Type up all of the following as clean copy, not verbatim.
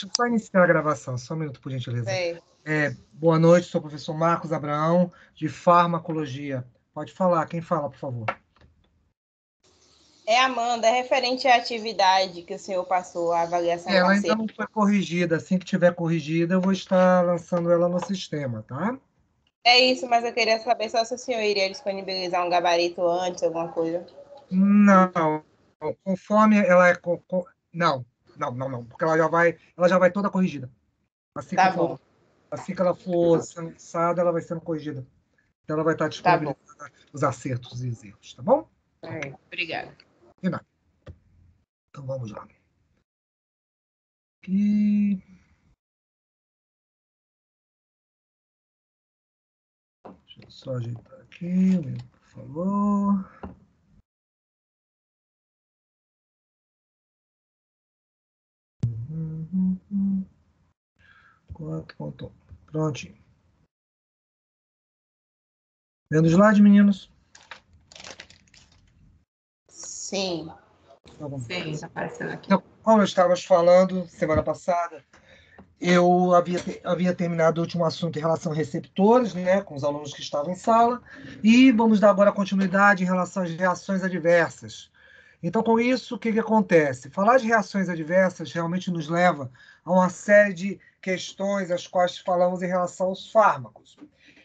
Deixa eu só iniciar a gravação, só um minuto, por gentileza. Sei. Boa noite, sou o professor Marcos Abraão, de Farmacologia. Pode falar, quem fala, por favor? É, Amanda, é referente à atividade que o senhor passou, a avaliação Ela ainda parcial. não foi corrigida, assim que tiver corrigida, eu vou estar lançando ela no sistema, tá? É isso, mas eu queria saber só se o senhor iria disponibilizar um gabarito antes, alguma coisa. Não, conforme ela é... Não, porque ela já vai toda corrigida. Assim que Tá bom, assim que ela for sendo lançada, ela vai sendo corrigida. Então ela vai estar tá bom. disponibilizada os acertos e os erros, tá bom? Ok, Obrigada. de nada. Então vamos lá. Aqui. Deixa eu só ajeitar aqui, por favor. Quatro ponto. Prontinho. Vendo o slide, meninos? Sim. Então, vamos lá. Sim, tá aparecendo aqui. Então, como estávamos falando semana passada, eu havia terminado o último assunto em relação a receptores, né, com os alunos que estavam em sala, e vamos dar agora continuidade em relação às reações adversas. Então, com isso, o que acontece? Falar de reações adversas realmente nos leva a uma série de questões as quais falamos em relação aos fármacos.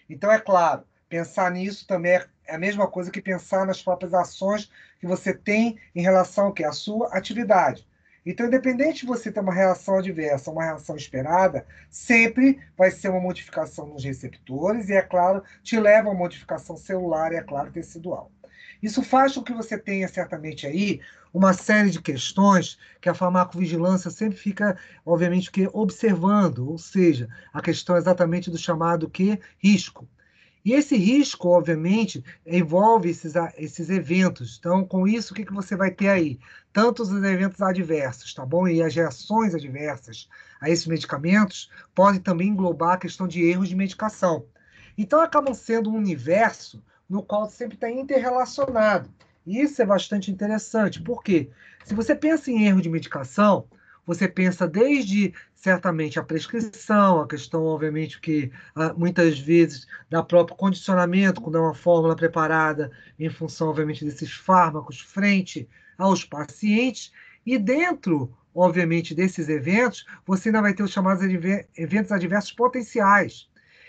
Então, é claro, pensar nisso também é a mesma coisa que pensar nas próprias ações que você tem em relação ao quê? À sua atividade. Então, independente de você ter uma reação adversa ou uma reação esperada, sempre vai ser uma modificação nos receptores e, é claro, te leva a uma modificação celular e, é claro, tecidual. Isso faz com que você tenha, certamente, aí uma série de questões que a farmacovigilância sempre fica, obviamente, observando, ou seja, a questão exatamente do chamado risco. E esse risco, obviamente, envolve esses eventos. Então, com isso, o que você vai ter aí? Tanto os eventos adversos, tá bom? E as reações adversas a esses medicamentos podem também englobar a questão de erros de medicação. Então, acabam sendo um universo no qual sempre está interrelacionado. E isso é bastante interessante. Por quê? Se você pensa em erro de medicação, você pensa desde, certamente, a prescrição, a questão, obviamente, que muitas vezes dá próprio condicionamento, quando é uma fórmula preparada em função, obviamente, desses fármacos frente aos pacientes. E dentro, obviamente, desses eventos, você ainda vai ter os chamados eventos adversos potenciais.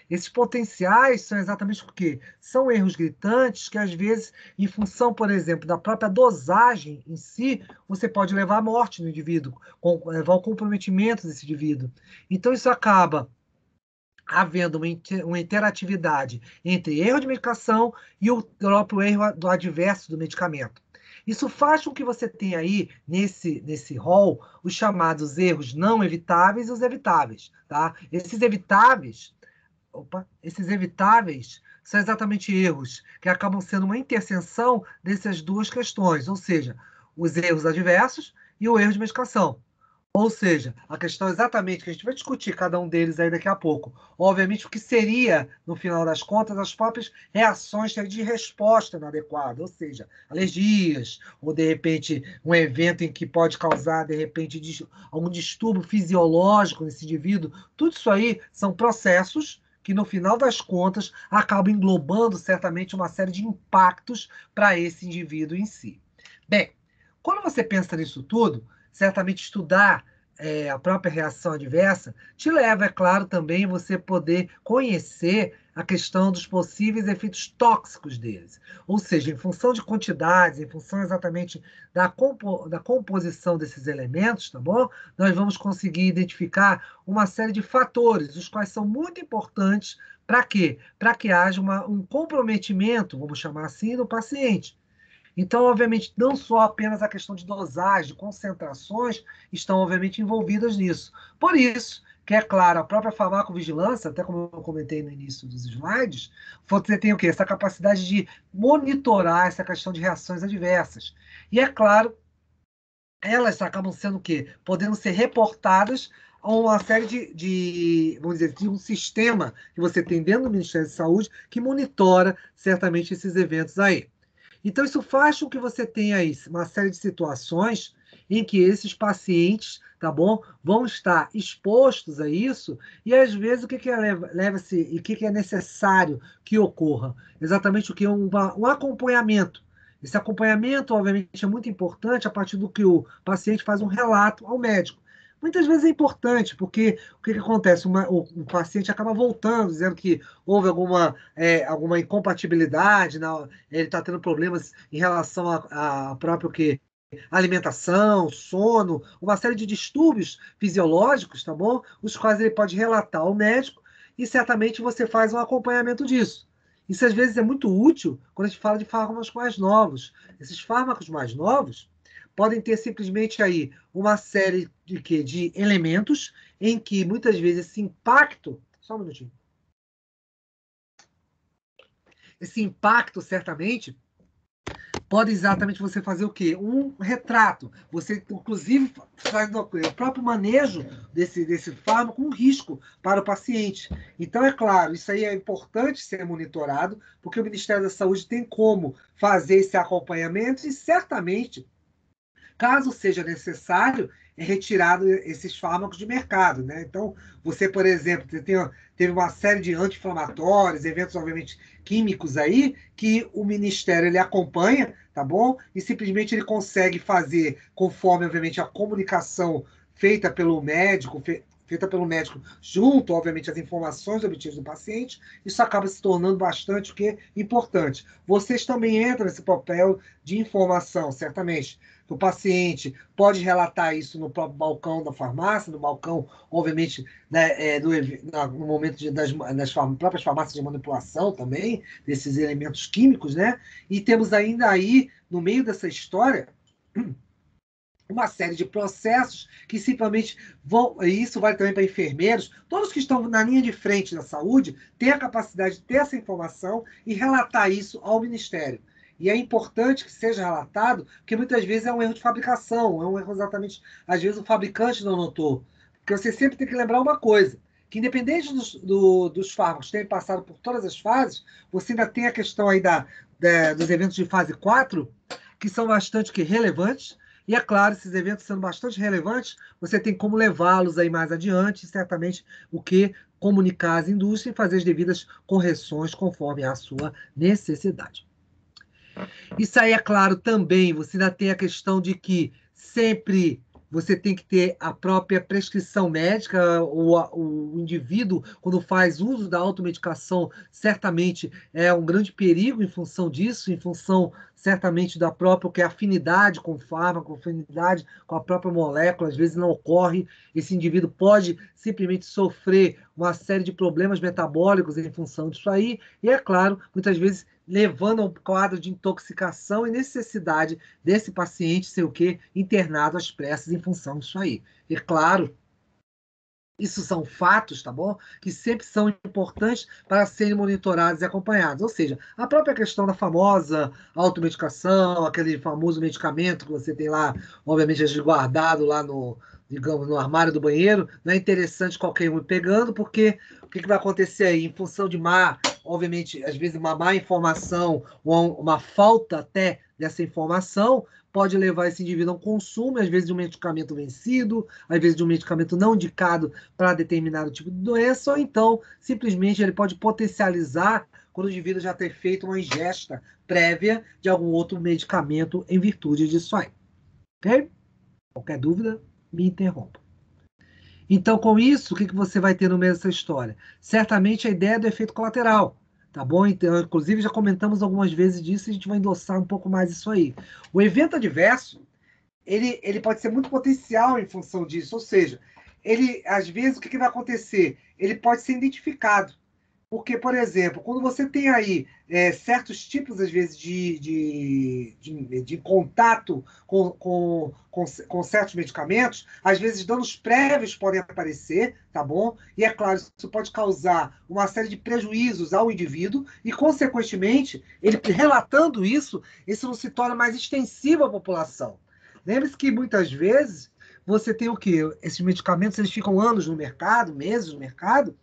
Esses potenciais são exatamente o quê? São erros gritantes que, às vezes, em função, por exemplo, da própria dosagem em si, você pode levar à morte no indivíduo, levar ao comprometimento desse indivíduo. Então, isso acaba havendo uma interatividade entre erro de medicação e o próprio erro do adverso do medicamento. Isso faz com que você tenha aí, nesse rol, os chamados erros não evitáveis e os evitáveis. Tá? Esses evitáveis são exatamente erros que acabam sendo uma interseção dessas duas questões, ou seja, os erros adversos e o erro de medicação. Ou seja, a questão exatamente que a gente vai discutir cada um deles aí daqui a pouco. Obviamente, o que seria, no final das contas, as próprias reações de resposta inadequada, ou seja, alergias, ou de repente um evento em que pode causar, de repente, algum distúrbio fisiológico nesse indivíduo. Tudo isso aí são processos que, no final das contas, acabam englobando certamente uma série de impactos para esse indivíduo em si. Bem, quando você pensa nisso tudo, certamente estudar a própria reação adversa te leva, é claro, também você poder conhecer a questão dos possíveis efeitos tóxicos deles. Ou seja, em função de quantidades, em função exatamente da composição desses elementos, tá bom? Nós vamos conseguir identificar uma série de fatores, os quais são muito importantes para quê? Para que haja um comprometimento, vamos chamar assim, do paciente. Então, obviamente, não só apenas a questão de dosagem, de concentrações estão, obviamente, envolvidas nisso. Por isso, que é claro, a própria farmacovigilância, até como eu comentei no início dos slides, você tem o quê? Essa capacidade de monitorar essa questão de reações adversas. E, é claro, elas acabam sendo o quê? Podendo ser reportadas a uma série vamos dizer, de um sistema que você tem dentro do Ministério da Saúde que monitora certamente esses eventos aí. Então, isso faz com que você tenha aí uma série de situações em que esses pacientes, tá bom, vão estar expostos a isso, e às vezes o que que leva-se, e o que que é necessário que ocorra? Exatamente o que? Um acompanhamento. Esse acompanhamento, obviamente, é muito importante a partir do que o paciente faz um relato ao médico. Muitas vezes é importante, porque o que que acontece? O paciente acaba voltando, dizendo que houve alguma incompatibilidade, ele está tendo problemas em relação a próprio que alimentação, sono, uma série de distúrbios fisiológicos, tá bom? Os quais ele pode relatar ao médico e certamente você faz um acompanhamento disso. Isso às vezes é muito útil quando a gente fala de fármacos mais novos. Esses fármacos mais novos podem ter simplesmente aí uma série de elementos em que muitas vezes esse impacto, só um minutinho, esse impacto certamente pode exatamente você fazer o quê? Um retrato. Você, inclusive, faz o próprio manejo desse fármaco um risco para o paciente. Então, é claro, isso aí é importante ser monitorado, porque o Ministério da Saúde tem como fazer esse acompanhamento e, certamente, caso seja necessário, é retirado esses fármacos de mercado, né? Então, você, por exemplo, teve uma série de anti-inflamatórios, eventos, obviamente, químicos aí, que o Ministério ele acompanha, tá bom? E simplesmente ele consegue fazer, conforme, obviamente, a comunicação feita pelo médico, feita pelo médico, junto, obviamente, às informações obtidas do paciente, isso acaba se tornando bastante o que importante. Vocês também entram nesse papel de informação, certamente. O paciente pode relatar isso no próprio balcão da farmácia, no balcão, obviamente, né, no momento das próprias farmácias de manipulação também, desses elementos químicos, né? E temos ainda aí, no meio dessa história, uma série de processos que simplesmente vão, e isso vale também para enfermeiros, todos que estão na linha de frente da saúde têm a capacidade de ter essa informação e relatar isso ao Ministério. E é importante que seja relatado, porque muitas vezes é um erro de fabricação, é um erro exatamente, às vezes o fabricante não notou. Porque você sempre tem que lembrar uma coisa, que independente dos fármacos terem passado por todas as fases, você ainda tem a questão aí dos eventos de fase 4, que são bastante relevantes, e é claro, esses eventos sendo bastante relevantes, você tem como levá-los aí mais adiante, certamente o que comunicar às indústrias e fazer as devidas correções conforme a sua necessidade. Isso aí, é claro, também, você ainda tem a questão de que sempre você tem que ter a própria prescrição médica, o indivíduo, quando faz uso da automedicação, certamente é um grande perigo em função disso, em função, certamente, da própria que é afinidade com o fármaco, afinidade com a própria molécula, às vezes não ocorre, esse indivíduo pode simplesmente sofrer uma série de problemas metabólicos em função disso aí, e é claro, muitas vezes levando a um quadro de intoxicação e necessidade desse paciente ser o quê? Internado às pressas em função disso aí. E claro, isso são fatos, tá bom? Que sempre são importantes para serem monitorados e acompanhados. Ou seja, a própria questão da famosa automedicação, aquele famoso medicamento que você tem lá, obviamente, guardado lá no, digamos, no armário do banheiro, não é interessante qualquer um ir pegando, porque o que vai acontecer aí? Em função de obviamente, às vezes uma má informação, ou uma falta até dessa informação, pode levar esse indivíduo a um consumo, às vezes, de um medicamento vencido, às vezes de um medicamento não indicado para determinado tipo de doença, ou então, simplesmente, ele pode potencializar quando o indivíduo já ter feito uma ingesta prévia de algum outro medicamento em virtude disso aí. Ok? Qualquer dúvida, me interrompa. Então, com isso, o que você vai ter no meio dessa história? Certamente a ideia do efeito colateral, tá bom? Então, inclusive, já comentamos algumas vezes disso e a gente vai endossar um pouco mais isso aí. O evento adverso, ele pode ser muito potencial em função disso, ou seja, às vezes, o que vai acontecer? Ele pode ser identificado. Porque, por exemplo, quando você tem aí certos tipos, às vezes, de contato com certos medicamentos, às vezes danos prévios podem aparecer, tá bom? E é claro, isso pode causar uma série de prejuízos ao indivíduo e, consequentemente, ele relatando isso não se torna mais extensivo à população. Lembre-se que, muitas vezes, você tem o quê? Esses medicamentos eles ficam anos no mercado, meses no mercado,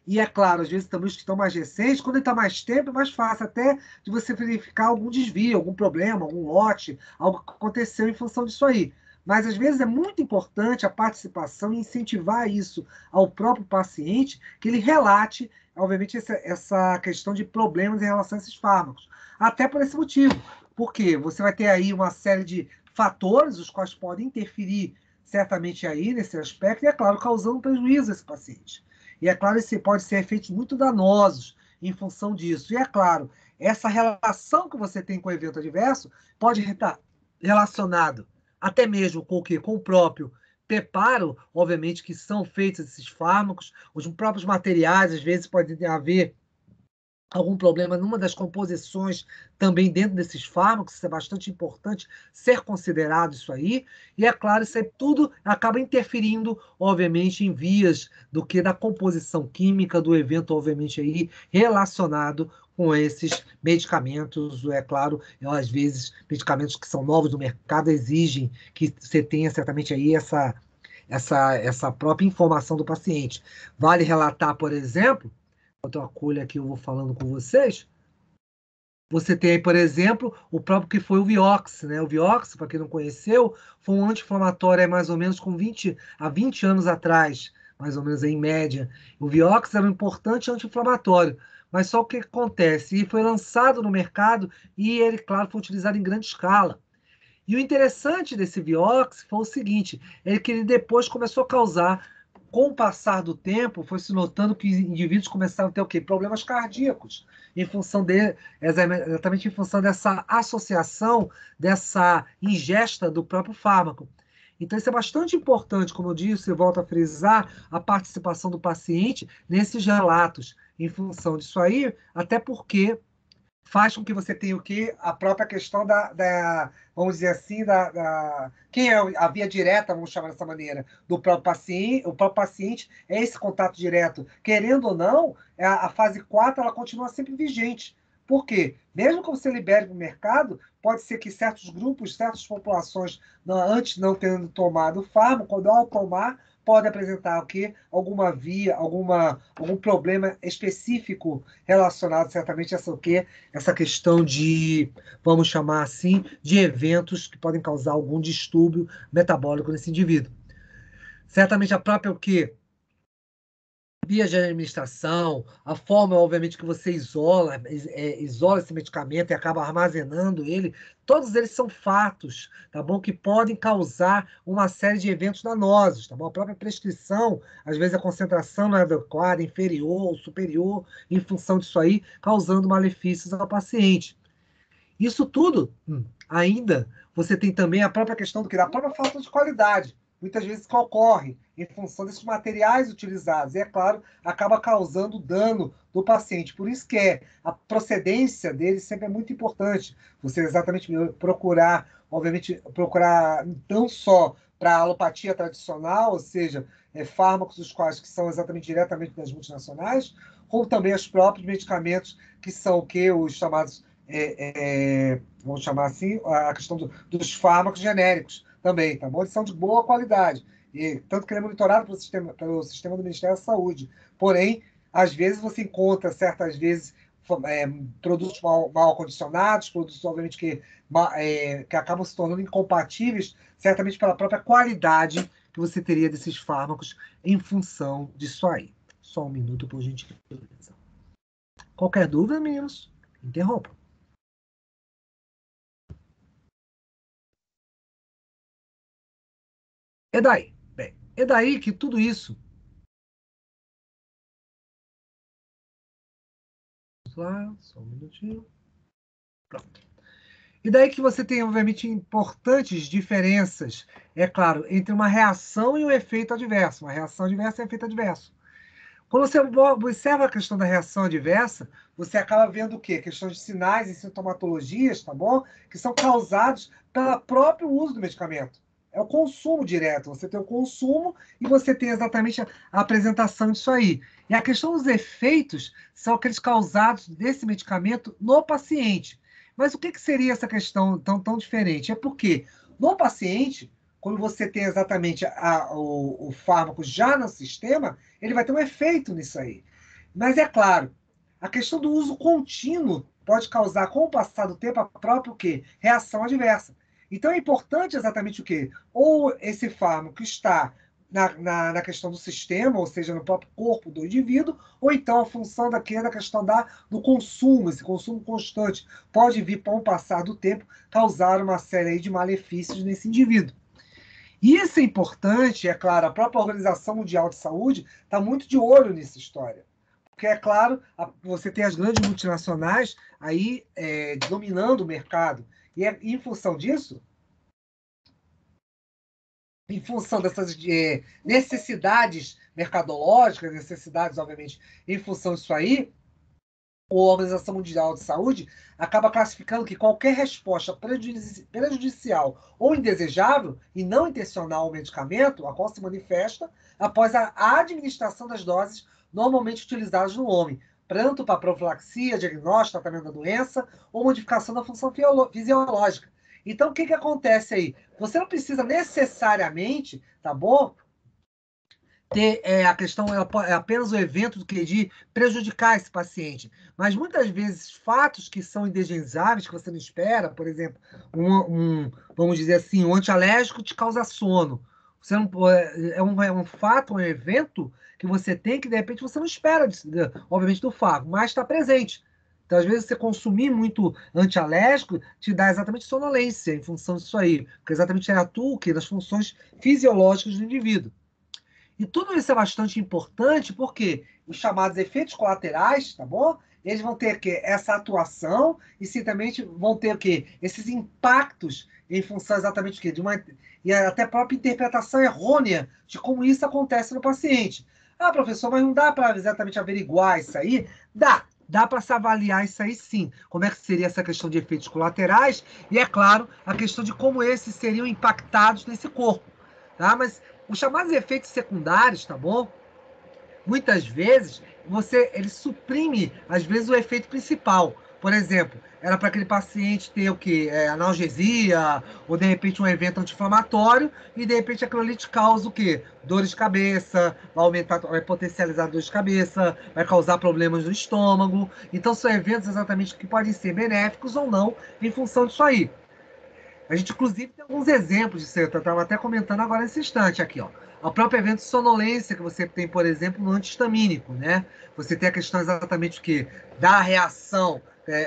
e é claro, às vezes também os que estão mais recentes, quando ele está mais tempo, é mais fácil até de você verificar algum desvio, algum problema, algum lote, algo que aconteceu em função disso aí. Mas, às vezes, é muito importante a participação e incentivar isso ao próprio paciente, que ele relate, obviamente, essa questão de problemas em relação a esses fármacos. Até por esse motivo, porque você vai ter aí uma série de fatores, os quais podem interferir certamente aí nesse aspecto, e, é claro, causando prejuízo a esse paciente. E, é claro, isso pode ser efeitos muito danosos em função disso. E, é claro, essa relação que você tem com o evento adverso pode estar relacionado até mesmo com o quê? Com o próprio preparo, obviamente, que são feitos esses fármacos, os próprios materiais, às vezes, podem haver algum problema numa das composições também dentro desses fármacos, isso é bastante importante ser considerado isso aí, e é claro, isso aí tudo acaba interferindo, obviamente, em vias do que da composição química do evento, obviamente, aí relacionado com esses medicamentos, é claro, às vezes medicamentos que são novos no mercado exigem que você tenha certamente aí essa própria informação do paciente. Vale relatar, por exemplo, outra colha que eu vou falando com vocês, você tem aí, por exemplo, o próprio que foi o Vioxx, né? O Vioxx, para quem não conheceu, foi um anti-inflamatório mais ou menos há 20 anos atrás, mais ou menos aí, em média. O Vioxx era um importante anti-inflamatório, mas só o que acontece? Ele foi lançado no mercado e ele, claro, foi utilizado em grande escala. E o interessante desse Vioxx foi o seguinte, é que ele depois começou a causar, com o passar do tempo, foi se notando que indivíduos começaram a ter o quê? Problemas cardíacos, em função exatamente em função dessa associação, dessa ingesta do próprio fármaco. Então, isso é bastante importante, como eu disse, eu volto a frisar, a participação do paciente nesses relatos, em função disso aí, até porque faz com que você tenha o quê? A própria questão vamos dizer assim, quem é a via direta, vamos chamar dessa maneira, do próprio paciente. O próprio paciente é esse contato direto. Querendo ou não, a fase 4 ela continua sempre vigente. Por quê? Mesmo que você libere para o mercado, pode ser que certos grupos, certas populações, antes não tendo tomado o fármaco, quando ao tomar, pode apresentar o quê? Alguma via, algum problema específico relacionado certamente a essa, o quê? Essa questão de, vamos chamar assim, de eventos que podem causar algum distúrbio metabólico nesse indivíduo. Certamente a própria o quê? Via de administração, a forma, obviamente, que você isola esse medicamento e acaba armazenando ele, todos eles são fatos, tá bom? Que podem causar uma série de eventos danosos, tá bom? A própria prescrição, às vezes a concentração não é adequada, inferior ou superior, em função disso aí, causando malefícios ao paciente. Isso tudo, ainda, você tem também a própria questão da própria falta de qualidade, muitas vezes que ocorre em função desses materiais utilizados. E, é claro, acaba causando dano do paciente. Por isso que a procedência dele sempre é muito importante. Você exatamente procurar, obviamente, procurar não só para a alopatia tradicional, ou seja, fármacos os quais que são exatamente diretamente das multinacionais, como também os próprios medicamentos que são o quê? Os chamados vamos chamar assim, a questão dos fármacos genéricos também, tá bom? Eles são de boa qualidade, e tanto que ele é monitorado pelo sistema do Ministério da Saúde. Porém, às vezes você encontra, certas vezes, produtos mal acondicionados, produtos, obviamente, que acabam se tornando incompatíveis, certamente pela própria qualidade que você teria desses fármacos em função disso aí. Só um minuto, por gentileza. Qualquer dúvida, meninos? Interrompa. É daí. Bem, é daí que tudo isso. Vamos lá, só um minutinho. Pronto. E daí que você tem, obviamente, importantes diferenças, é claro, entre uma reação e um efeito adverso. Uma reação adversa e um efeito adverso. Quando você observa a questão da reação adversa, você acaba vendo o quê? Questões de sinais e sintomatologias, tá bom? Que são causados pelo próprio uso do medicamento. É o consumo direto. Você tem o consumo e você tem exatamente a apresentação disso aí. E a questão dos efeitos são aqueles causados desse medicamento no paciente. Mas o que seria essa questão tão diferente? É porque no paciente, quando você tem exatamente o fármaco já no sistema, ele vai ter um efeito nisso aí. Mas é claro, a questão do uso contínuo pode causar, com o passar do tempo, a própria o quê? Reação adversa. Então é importante exatamente o quê? Ou esse fármaco está na questão do sistema, ou seja, no próprio corpo do indivíduo, ou então a função daqui é da questão do consumo, esse consumo constante pode vir, com o passar do tempo, causar uma série aí de malefícios nesse indivíduo. E isso é importante, é claro, a própria Organização Mundial de Saúde está muito de olho nessa história. Porque, é claro, você tem as grandes multinacionais aí dominando o mercado. E em função disso, em função dessas necessidades mercadológicas, necessidades, obviamente, em função disso aí, a Organização Mundial de Saúde acaba classificando que qualquer resposta prejudicial ou indesejável e não intencional ao medicamento, a qual se manifesta após a administração das doses normalmente utilizadas no homem, tanto para profilaxia, diagnóstico, tratamento da doença ou modificação da função fisiológica. Então, o que acontece aí? Você não precisa necessariamente, tá bom? Ter a questão é apenas o evento de prejudicar esse paciente. Mas muitas vezes fatos que são indesejáveis, que você não espera, por exemplo, vamos dizer assim, um antialérgico te causa sono. Você não, é um fato, um evento que você tem que, de repente, você não espera, obviamente, do fármaco, mas está presente. Então, às vezes, você consumir muito antialérgico te dá exatamente sonolência em função disso aí, porque exatamente atua nas funções fisiológicas do indivíduo. E tudo isso é bastante importante porque os chamados efeitos colaterais, tá bom? Eles vão ter que essa atuação e também vão ter o quê? Esses impactos em função exatamente do quê? E até a própria interpretação errônea de como isso acontece no paciente. Ah, professor, mas não dá para exatamente averiguar isso aí? Dá para se avaliar isso aí sim. Como é que seria essa questão de efeitos colaterais? E, é claro, a questão de como esses seriam impactados nesse corpo. Tá? Mas os chamados efeitos secundários, tá bom? Muitas vezes, ele suprime, às vezes, o efeito principal. Por exemplo, era para aquele paciente ter o quê? Analgesia, ou de repente um evento anti-inflamatório, e de repente aquilo ali te causa o quê? Dores de cabeça, vai potencializar dores de cabeça, vai causar problemas no estômago. Então, são eventos exatamente que podem ser benéficos ou não, em função disso aí. A gente, inclusive, tem alguns exemplos disso. Eu estava até comentando agora nesse instante aqui, ó. O próprio evento de sonolência que você tem, por exemplo, no antihistamínico, né? Você tem a questão exatamente o quê? Da reação,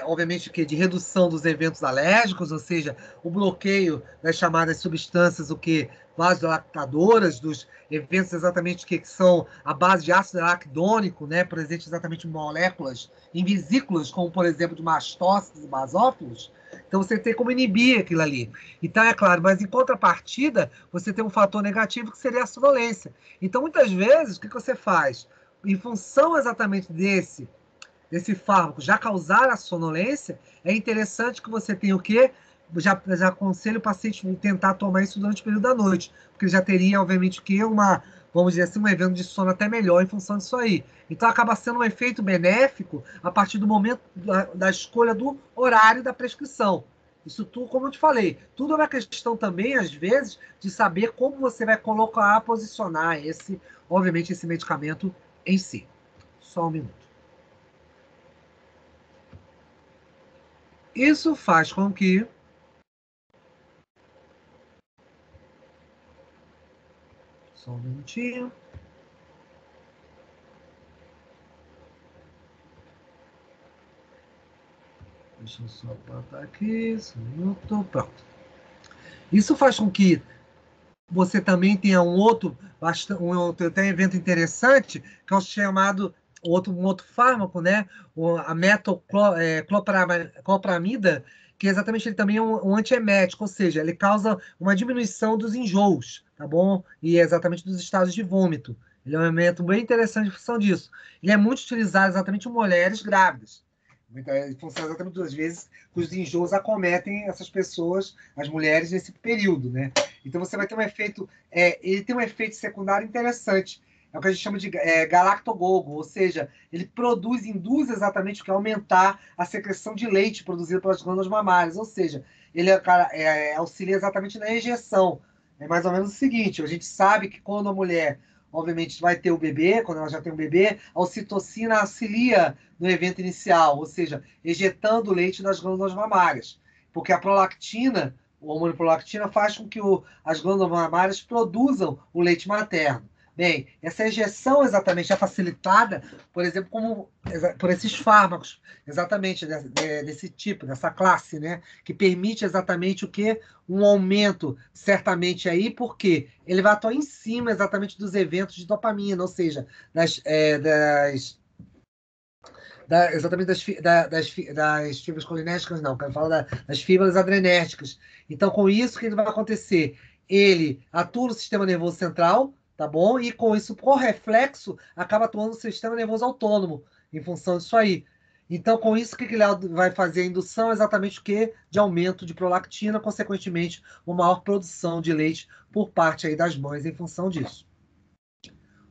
obviamente, que de redução dos eventos alérgicos, ou seja, o bloqueio das chamadas substâncias, o que? Vasodilatadoras, dos eventos exatamente que são a base de ácido araquidônico, né? Presente exatamente em moléculas, em vesículas, como, por exemplo, de mastócitos e basófilos. Então você tem como inibir aquilo ali. Então, é claro, mas em contrapartida, você tem um fator negativo que seria a sonolência. Então, muitas vezes, o que você faz? Em função exatamente desse fármaco já causar a sonolência, é interessante que você tenha o quê? Já aconselho o paciente a tentar tomar isso durante o período da noite, porque já teria, obviamente, que vamos dizer assim, um evento de sono até melhor em função disso aí. Então, acaba sendo um efeito benéfico a partir do momento da escolha do horário da prescrição. Isso tudo, como eu te falei, tudo é uma questão também, às vezes, de saber como você vai colocar, posicionar obviamente, esse medicamento em si. Só um minuto. Isso faz com que só um minutinho. Deixa eu só botar aqui, só um minuto, pronto. Isso faz com que você também tenha um outro evento interessante, que é o chamado um outro fármaco, né? A metoclopramida, que exatamente ele também é um antiemético, ou seja, ele causa uma diminuição dos enjoos, tá bom? E exatamente dos estados de vômito. Ele é um elemento bem interessante em função disso. Ele é muito utilizado exatamente em mulheres grávidas. Funciona exatamente 2 vezes que os enjoos acometem essas pessoas, as mulheres, nesse período, né? Então você vai ter um efeito, ele tem um efeito secundário interessante. É o que a gente chama de galactogogo, ou seja, ele induz exatamente o que é aumentar a secreção de leite produzida pelas glândulas mamárias, ou seja, ele auxilia exatamente na ejeção. É mais ou menos o seguinte: a gente sabe que quando a mulher, obviamente, vai ter o bebê, quando ela já tem um bebê, a ocitocina auxilia no evento inicial, ou seja, ejetando o leite das glândulas mamárias, porque a prolactina o hormônio prolactina faz com que as glândulas mamárias produzam o leite materno. Bem, essa injeção exatamente é facilitada, por exemplo, por esses fármacos, exatamente desse tipo, dessa classe, né? Que permite exatamente o quê? Um aumento, certamente aí, porque ele vai atuar em cima exatamente dos eventos de dopamina, ou seja, exatamente das fibras colinérgicas, não, quero falar das fibras adrenérgicas. Então, com isso, o que vai acontecer? Ele atua no sistema nervoso central, tá bom? E com isso, por reflexo, acaba atuando no sistema nervoso autônomo, em função disso aí. Então, com isso, o que ele vai fazer? A indução é exatamente o quê? De aumento de prolactina, consequentemente, uma maior produção de leite por parte aí das mães em função disso.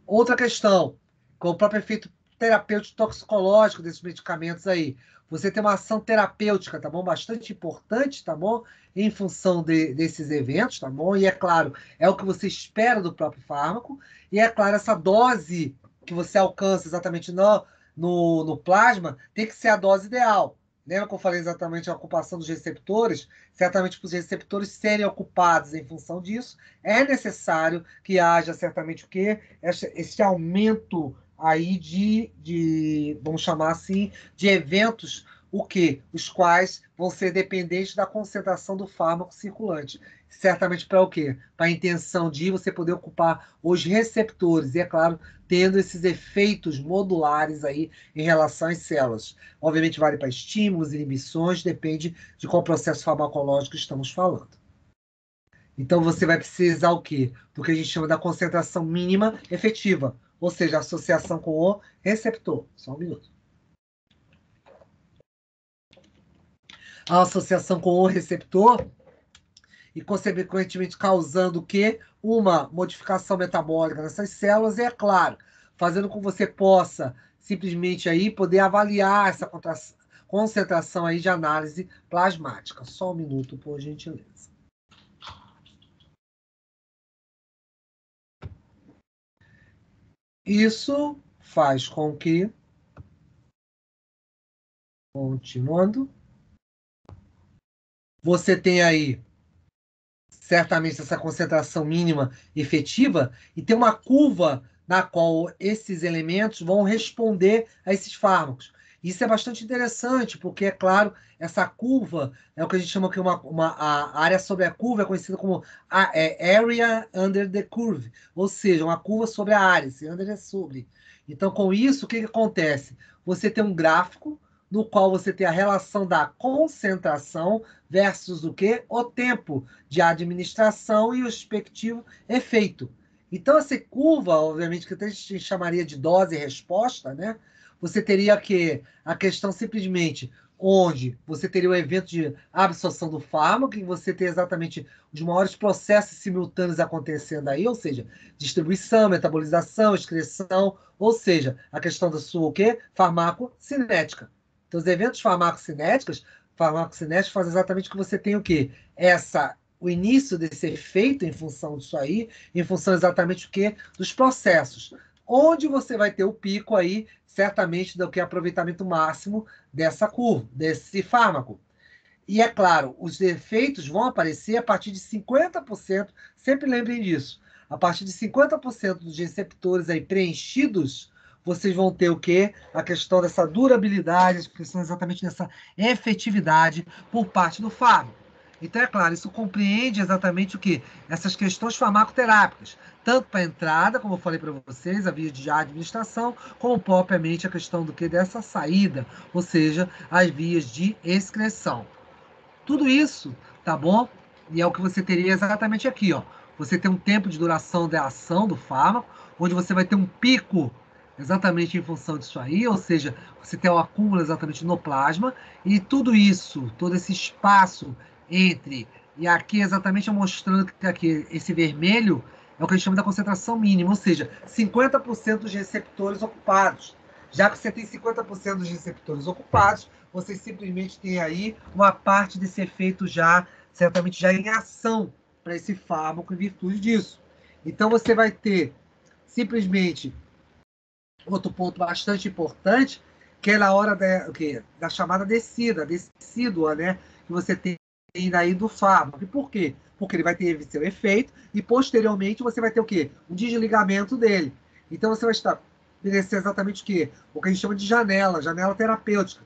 Outra questão, com o próprio efeito terapêutico toxicológico desses medicamentos aí. Você tem uma ação terapêutica, tá bom? Bastante importante, tá bom? Em função desses eventos, tá bom? E é claro, é o que você espera do próprio fármaco. E é claro, essa dose que você alcança exatamente no plasma tem que ser a dose ideal. Lembra que eu falei exatamente a ocupação dos receptores? Certamente para os receptores serem ocupados em função disso, é necessário que haja certamente o quê? Esse aumento aí vamos chamar assim, de eventos, o quê? Os quais vão ser dependentes da concentração do fármaco circulante. Certamente para o quê? Para a intenção de você poder ocupar os receptores, e é claro, tendo esses efeitos modulares aí em relação às células. Obviamente vale para estímulos, inibições, depende de qual processo farmacológico estamos falando. Então você vai precisar o quê? Do que a gente chama da concentração mínima efetiva, ou seja, a associação com o receptor. Só um minuto. A associação com o receptor e, consequentemente, causando o quê? Uma modificação metabólica nessas células, e é claro, fazendo com que você possa simplesmente aí poder avaliar essa concentração aí de análise plasmática. Só um minuto, por gentileza. Isso faz com que, continuando, você tenha aí certamente essa concentração mínima efetiva e tem uma curva na qual esses elementos vão responder a esses fármacos. Isso é bastante interessante, porque, é claro, essa curva é o que a gente chama que a área sobre a curva é conhecida como area under the curve, ou seja, uma curva sobre a área, se under é sobre. Então, com isso, o que acontece? Você tem um gráfico no qual você tem a relação da concentração versus o quê? O tempo de administração e o respectivo efeito. Então, essa curva, obviamente, que a gente chamaria de dose e resposta, né? Você teria que a questão simplesmente onde você teria o evento de absorção do fármaco, e você tem exatamente os maiores processos simultâneos acontecendo aí, ou seja, distribuição, metabolização, excreção, ou seja, a questão da sua o quê? Farmacocinética. Então, os eventos farmacocinéticos fazem exatamente que você tem o quê? O início desse efeito em função disso aí, em função exatamente o quê? Dos processos. Onde você vai ter o pico aí, certamente, do que é aproveitamento máximo dessa curva, desse fármaco. E é claro, os efeitos vão aparecer a partir de 50%, sempre lembrem disso. A partir de 50% dos receptores aí preenchidos, vocês vão ter o quê? A questão dessa durabilidade, a questão exatamente dessa efetividade por parte do fármaco. Então, é claro, isso compreende exatamente o quê? Essas questões farmacoterápicas, tanto para a entrada, como eu falei para vocês, a via de administração, como propriamente a questão do que dessa saída, ou seja, as vias de excreção. Tudo isso, tá bom? E é o que você teria exatamente aqui, ó. Você tem um tempo de duração da ação do fármaco, onde você vai ter um pico exatamente em função disso aí, ou seja, você tem o acúmulo exatamente no plasma, e tudo isso, todo esse espaço entre, e aqui exatamente mostrando que aqui esse vermelho é o que a gente chama da concentração mínima, ou seja, 50% dos receptores ocupados. Já que você tem 50% dos receptores ocupados, você simplesmente tem aí uma parte desse efeito já, certamente já em ação para esse fármaco em virtude disso. Então você vai ter simplesmente outro ponto bastante importante, que é na hora da chamada descida, decidua, né? Que você tem aí do fármaco. E por quê? Porque ele vai ter seu efeito e, posteriormente, você vai ter o quê? Um desligamento dele. Então, você vai estabelecer exatamente o quê? O que a gente chama de janela terapêutica.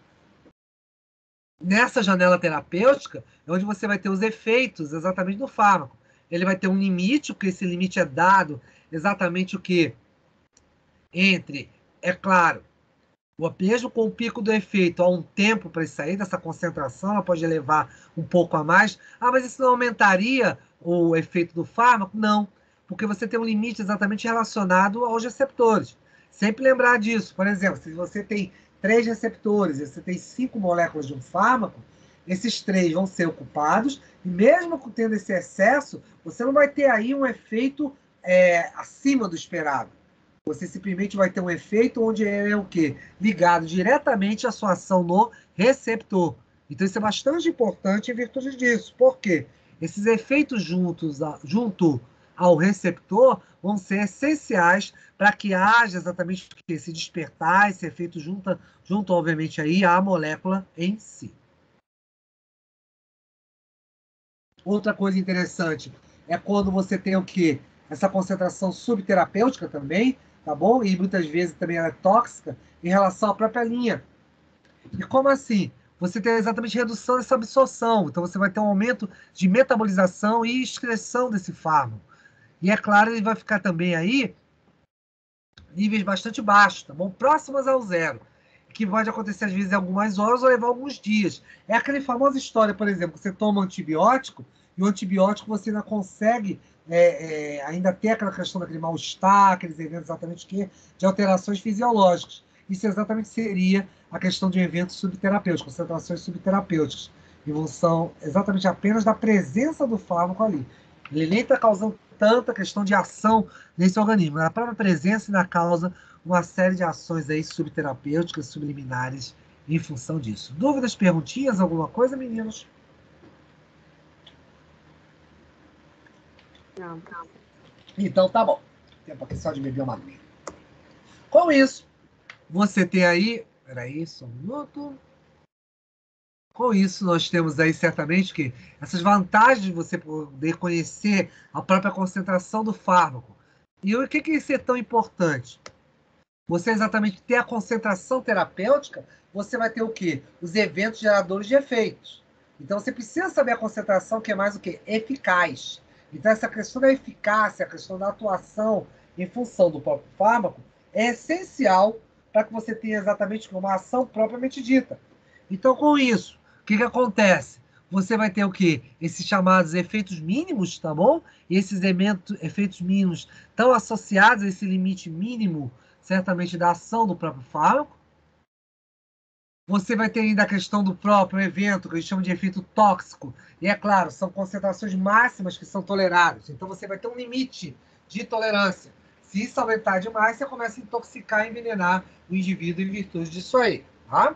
Nessa janela terapêutica é onde você vai ter os efeitos exatamente do fármaco. Ele vai ter um limite, porque esse limite é dado exatamente o quê? Entre, é claro, mesmo com o pico do efeito, há um tempo para sair dessa concentração, ela pode levar um pouco a mais. Ah, mas isso não aumentaria o efeito do fármaco? Não, porque você tem um limite exatamente relacionado aos receptores. Sempre lembrar disso. Por exemplo, se você tem 3 receptores e você tem 5 moléculas de um fármaco, esses 3 vão ser ocupados, e mesmo tendo esse excesso, você não vai ter aí um efeito acima do esperado. Você simplesmente vai ter um efeito onde é o quê? Ligado diretamente à sua ação no receptor. Então, isso é bastante importante em virtude disso. Por quê? Esses efeitos junto ao receptor vão ser essenciais para que haja exatamente esse despertar, esse efeito junto, obviamente, aí à molécula em si. Outra coisa interessante é quando você tem o quê? Essa concentração subterapêutica também, tá bom? E muitas vezes também ela é tóxica em relação à própria linha. E como assim? Você tem exatamente redução dessa absorção, então você vai ter um aumento de metabolização e excreção desse fármaco. E é claro, ele vai ficar também aí níveis bastante baixos, tá bom? Próximos ao zero, que pode acontecer às vezes em algumas horas ou levar alguns dias. É aquela famosa história, por exemplo, que você toma um antibiótico e o antibiótico você ainda consegue ainda ter aquela questão daquele mal-estar, aqueles eventos exatamente de alterações fisiológicas. Isso exatamente seria a questão de um evento subterapêutico, concentrações subterapêuticas, em função exatamente apenas da presença do fármaco ali. Ele nem está causando tanta questão de ação nesse organismo. A própria presença ainda causa uma série de ações aí subterapêuticas, subliminares, em função disso. Dúvidas, perguntinhas, alguma coisa, meninos? Não. Então tá bom. Tempo aqui só de beber uma aguinha. Com isso, você tem aí. Peraí, só um minuto. Com isso, nós temos aí certamente que essas vantagens de você poder conhecer a própria concentração do fármaco. E o que isso é tão importante? Você exatamente ter a concentração terapêutica, você vai ter o quê? Os eventos geradores de efeitos. Então, você precisa saber a concentração, que é mais o quê? Eficaz. Então, essa questão da eficácia, a questão da atuação em função do próprio fármaco, é essencial para que você tenha exatamente uma ação propriamente dita. Então, com isso, o que acontece? Você vai ter o quê? Esses chamados efeitos mínimos, tá bom? E esses efeitos mínimos estão associados a esse limite mínimo, certamente, da ação do próprio fármaco. Você vai ter ainda a questão do próprio evento, que a gente chama de efeito tóxico. E é claro, são concentrações máximas que são toleradas. Então você vai ter um limite de tolerância. Se isso aumentar demais, você começa a intoxicar e envenenar o indivíduo em virtude disso aí. Tá?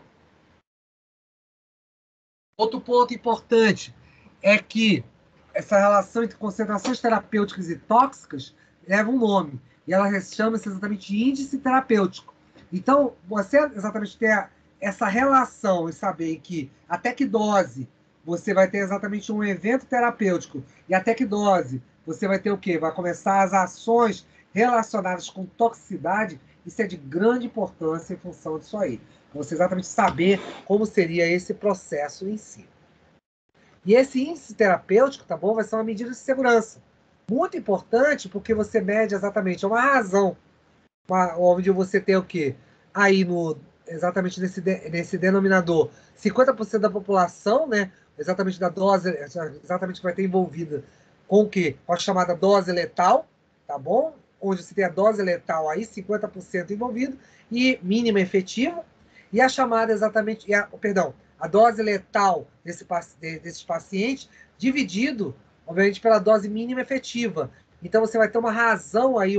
Outro ponto importante é que essa relação entre concentrações terapêuticas e tóxicas leva um nome, e ela chama-se exatamente de índice terapêutico. Então, você exatamente ter essa relação e saber que até que dose você vai ter exatamente um evento terapêutico, e até que dose você vai ter o quê? Vai começar as ações relacionadas com toxicidade, isso é de grande importância em função disso aí. Você exatamente saber como seria esse processo em si. E esse índice terapêutico, tá bom? Vai ser uma medida de segurança. Muito importante, porque você mede exatamente uma razão, onde você tem o quê? Aí, exatamente nesse denominador, 50% da população, né? Exatamente da dose, exatamente que vai ter envolvida com o quê? Com a chamada dose letal, tá bom? Onde você tem a dose letal aí, 50% envolvido, e mínima efetiva, e a chamada exatamente, a dose letal desses pacientes, dividido, obviamente, pela dose mínima efetiva. Então, você vai ter uma razão aí,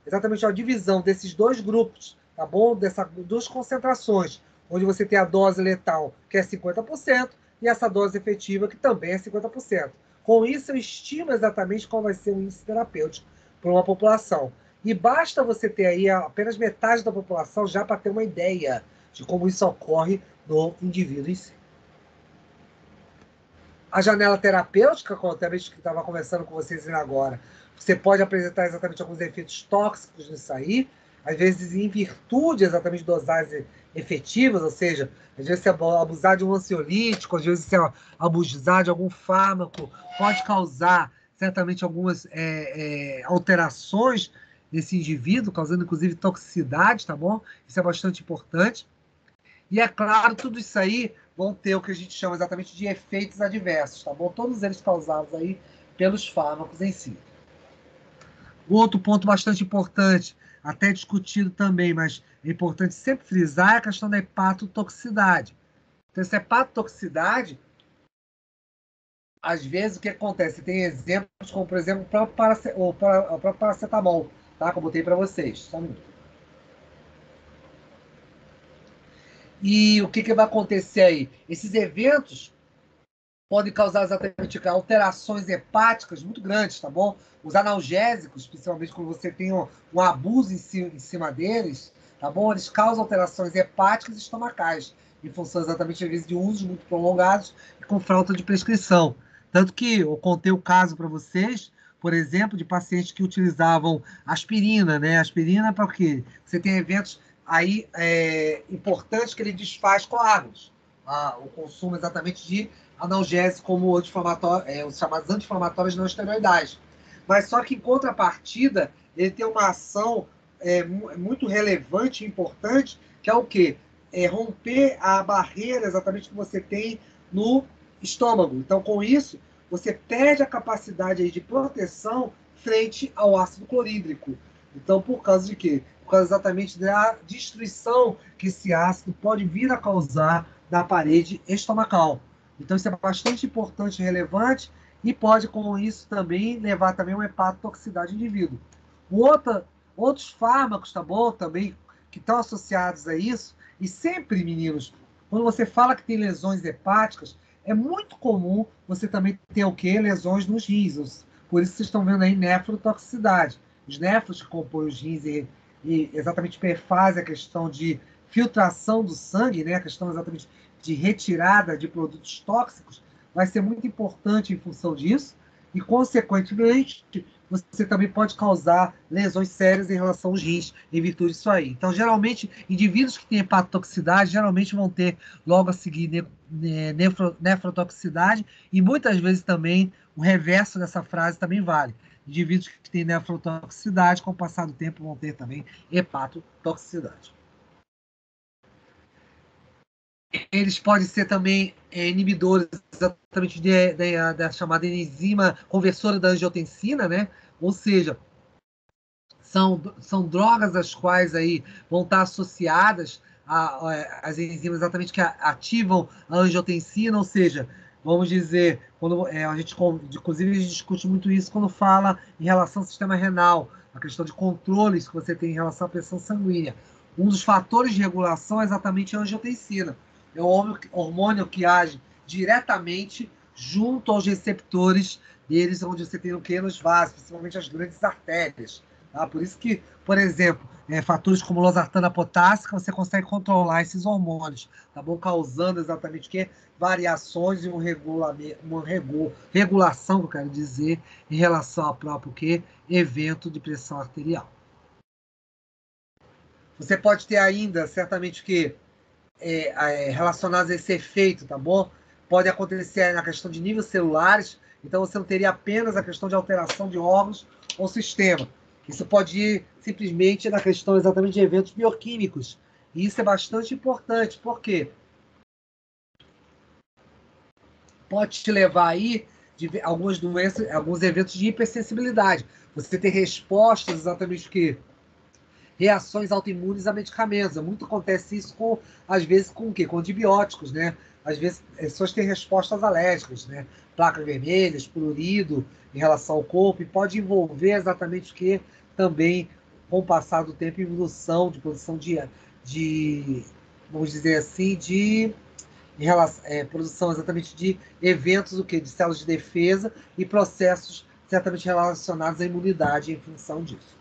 exatamente a divisão desses dois grupos, tá bom? Dessas duas concentrações, onde você tem a dose letal, que é 50%, e essa dose efetiva, que também é 50%. Com isso, eu estimo exatamente qual vai ser o índice terapêutico para uma população. E basta você ter aí apenas metade da população já para ter uma ideia de como isso ocorre no indivíduo em si. A janela terapêutica, como também que estava conversando com vocês agora, você pode apresentar exatamente alguns efeitos tóxicos nisso aí, às vezes em virtude exatamente de dosagens efetivas, ou seja, às vezes você abusar de um ansiolítico, às vezes você abusar de algum fármaco, pode causar certamente algumas alterações nesse indivíduo, causando inclusive toxicidade, tá bom? Isso é bastante importante. E é claro, tudo isso aí vão ter o que a gente chama exatamente de efeitos adversos, tá bom? Todos eles causados aí pelos fármacos em si. O outro ponto bastante importante, até discutido também, mas é importante sempre frisar, é a questão da hepatotoxicidade. Então, essa hepatotoxicidade, às vezes, o que acontece? Tem exemplos como, por exemplo, o próprio paracetamol, tá? Que eu botei para vocês. Só um minuto. E o que vai acontecer aí? Esses eventos podem causar exatamente alterações hepáticas muito grandes, tá bom? Os analgésicos, principalmente quando você tem um abuso em cima deles, tá bom? Eles causam alterações hepáticas e estomacais, em função exatamente, às vezes, de usos muito prolongados e com falta de prescrição. Tanto que eu contei o caso para vocês, por exemplo, de pacientes que utilizavam aspirina, né? Aspirina para quê? Você tem eventos aí importantes que ele desfaz coágulos. O consumo exatamente de analgésicos como os chamados anti-inflamatórios não esteroidais. Mas só que, em contrapartida, ele tem uma ação muito relevante e importante, que é o quê? É romper a barreira exatamente que você tem no estômago. Então, com isso, você perde a capacidade aí de proteção frente ao ácido clorídrico. Então, por causa de quê? Por causa exatamente da destruição que esse ácido pode vir a causar na parede estomacal. Então, isso é bastante importante e relevante e pode, com isso, também levar também a uma hepatotoxicidade do indivíduo. Outros fármacos, tá bom? Também que estão associados a isso. E sempre, meninos, quando você fala que tem lesões hepáticas, é muito comum você também ter o quê? Lesões nos rins. Por isso vocês estão vendo aí nefrotoxicidade. Os néfros que compõem os rins e exatamente perfazem a questão de filtração do sangue, né? A questão exatamente de retirada de produtos tóxicos, vai ser muito importante em função disso, e, consequentemente, você também pode causar lesões sérias em relação aos rins, em virtude disso aí. Então, geralmente, indivíduos que têm hepatotoxicidade, geralmente vão ter logo a seguir nefrotoxicidade, e muitas vezes também o reverso dessa frase também vale. Indivíduos que têm nefrotoxicidade, com o passar do tempo, vão ter também hepatotoxicidade. Eles podem ser também inibidores exatamente da chamada enzima conversora da angiotensina, né? Ou seja, são drogas as quais aí vão estar associadas às enzimas exatamente que ativam a angiotensina, ou seja, vamos dizer, quando a gente, inclusive, a gente discute muito isso quando fala em relação ao sistema renal, a questão de controles que você tem em relação à pressão sanguínea. Um dos fatores de regulação é exatamente a angiotensina. É o hormônio que age diretamente junto aos receptores deles, onde você tem o que nos vasos, principalmente as grandes artérias. Tá? Por isso que, por exemplo, fatores como losartana potássica, você consegue controlar esses hormônios, tá bom? Causando exatamente o quê? Variações e uma regulação, que eu quero dizer, em relação ao próprio quê? Evento de pressão arterial. Você pode ter ainda, certamente, que relacionados a esse efeito, tá bom? Pode acontecer na questão de níveis celulares, então você não teria apenas a questão de alteração de órgãos ou sistema. Isso pode ir simplesmente na questão exatamente de eventos bioquímicos. E isso é bastante importante, porque pode te levar aí de algumas doenças, alguns eventos de hipersensibilidade. Você tem respostas exatamente o quê? Reações autoimunes a medicamentos. Muito acontece isso às vezes com o quê? Com antibióticos, né? Às vezes as pessoas têm respostas alérgicas, né? Placas vermelhas, prurido em relação ao corpo, e pode envolver exatamente o que também, com o passar do tempo, evolução de produção de vamos dizer assim, produção exatamente de eventos o quê? De células de defesa e processos certamente relacionados à imunidade em função disso.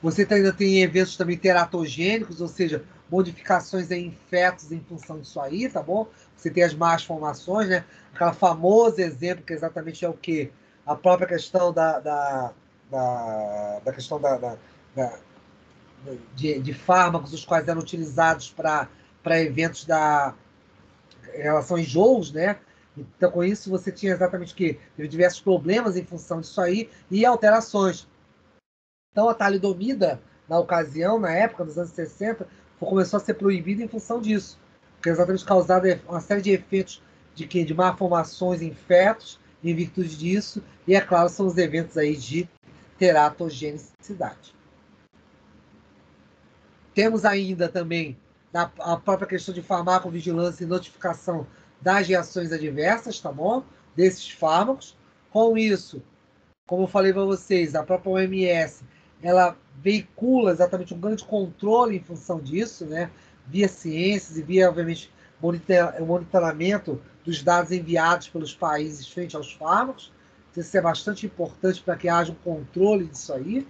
Você ainda tem eventos também teratogênicos, ou seja, modificações em fetos em função disso aí, tá bom? Você tem as más formações, né? Aquela famoso exemplo que exatamente é o quê? A própria questão da questão da- de fármacos, os quais eram utilizados para eventos em relação a enjoos, né? Então, com isso, você tinha exatamente o quê? Teve diversos problemas em função disso aí e alterações. Então, a talidomida, na ocasião, na época dos anos 60, começou a ser proibida em função disso. Porque exatamente causado uma série de efeitos de quê? De malformações em fetos, em virtude disso, e, é claro, são os eventos aí de teratogenicidade. Temos ainda também a própria questão de farmacovigilância e notificação das reações adversas, tá bom? Desses fármacos. Com isso, como eu falei para vocês, a própria OMS, ela veicula exatamente um grande controle em função disso, né? Via ciências e via, obviamente, monitoramento dos dados enviados pelos países frente aos fármacos. Isso é bastante importante para que haja um controle disso aí.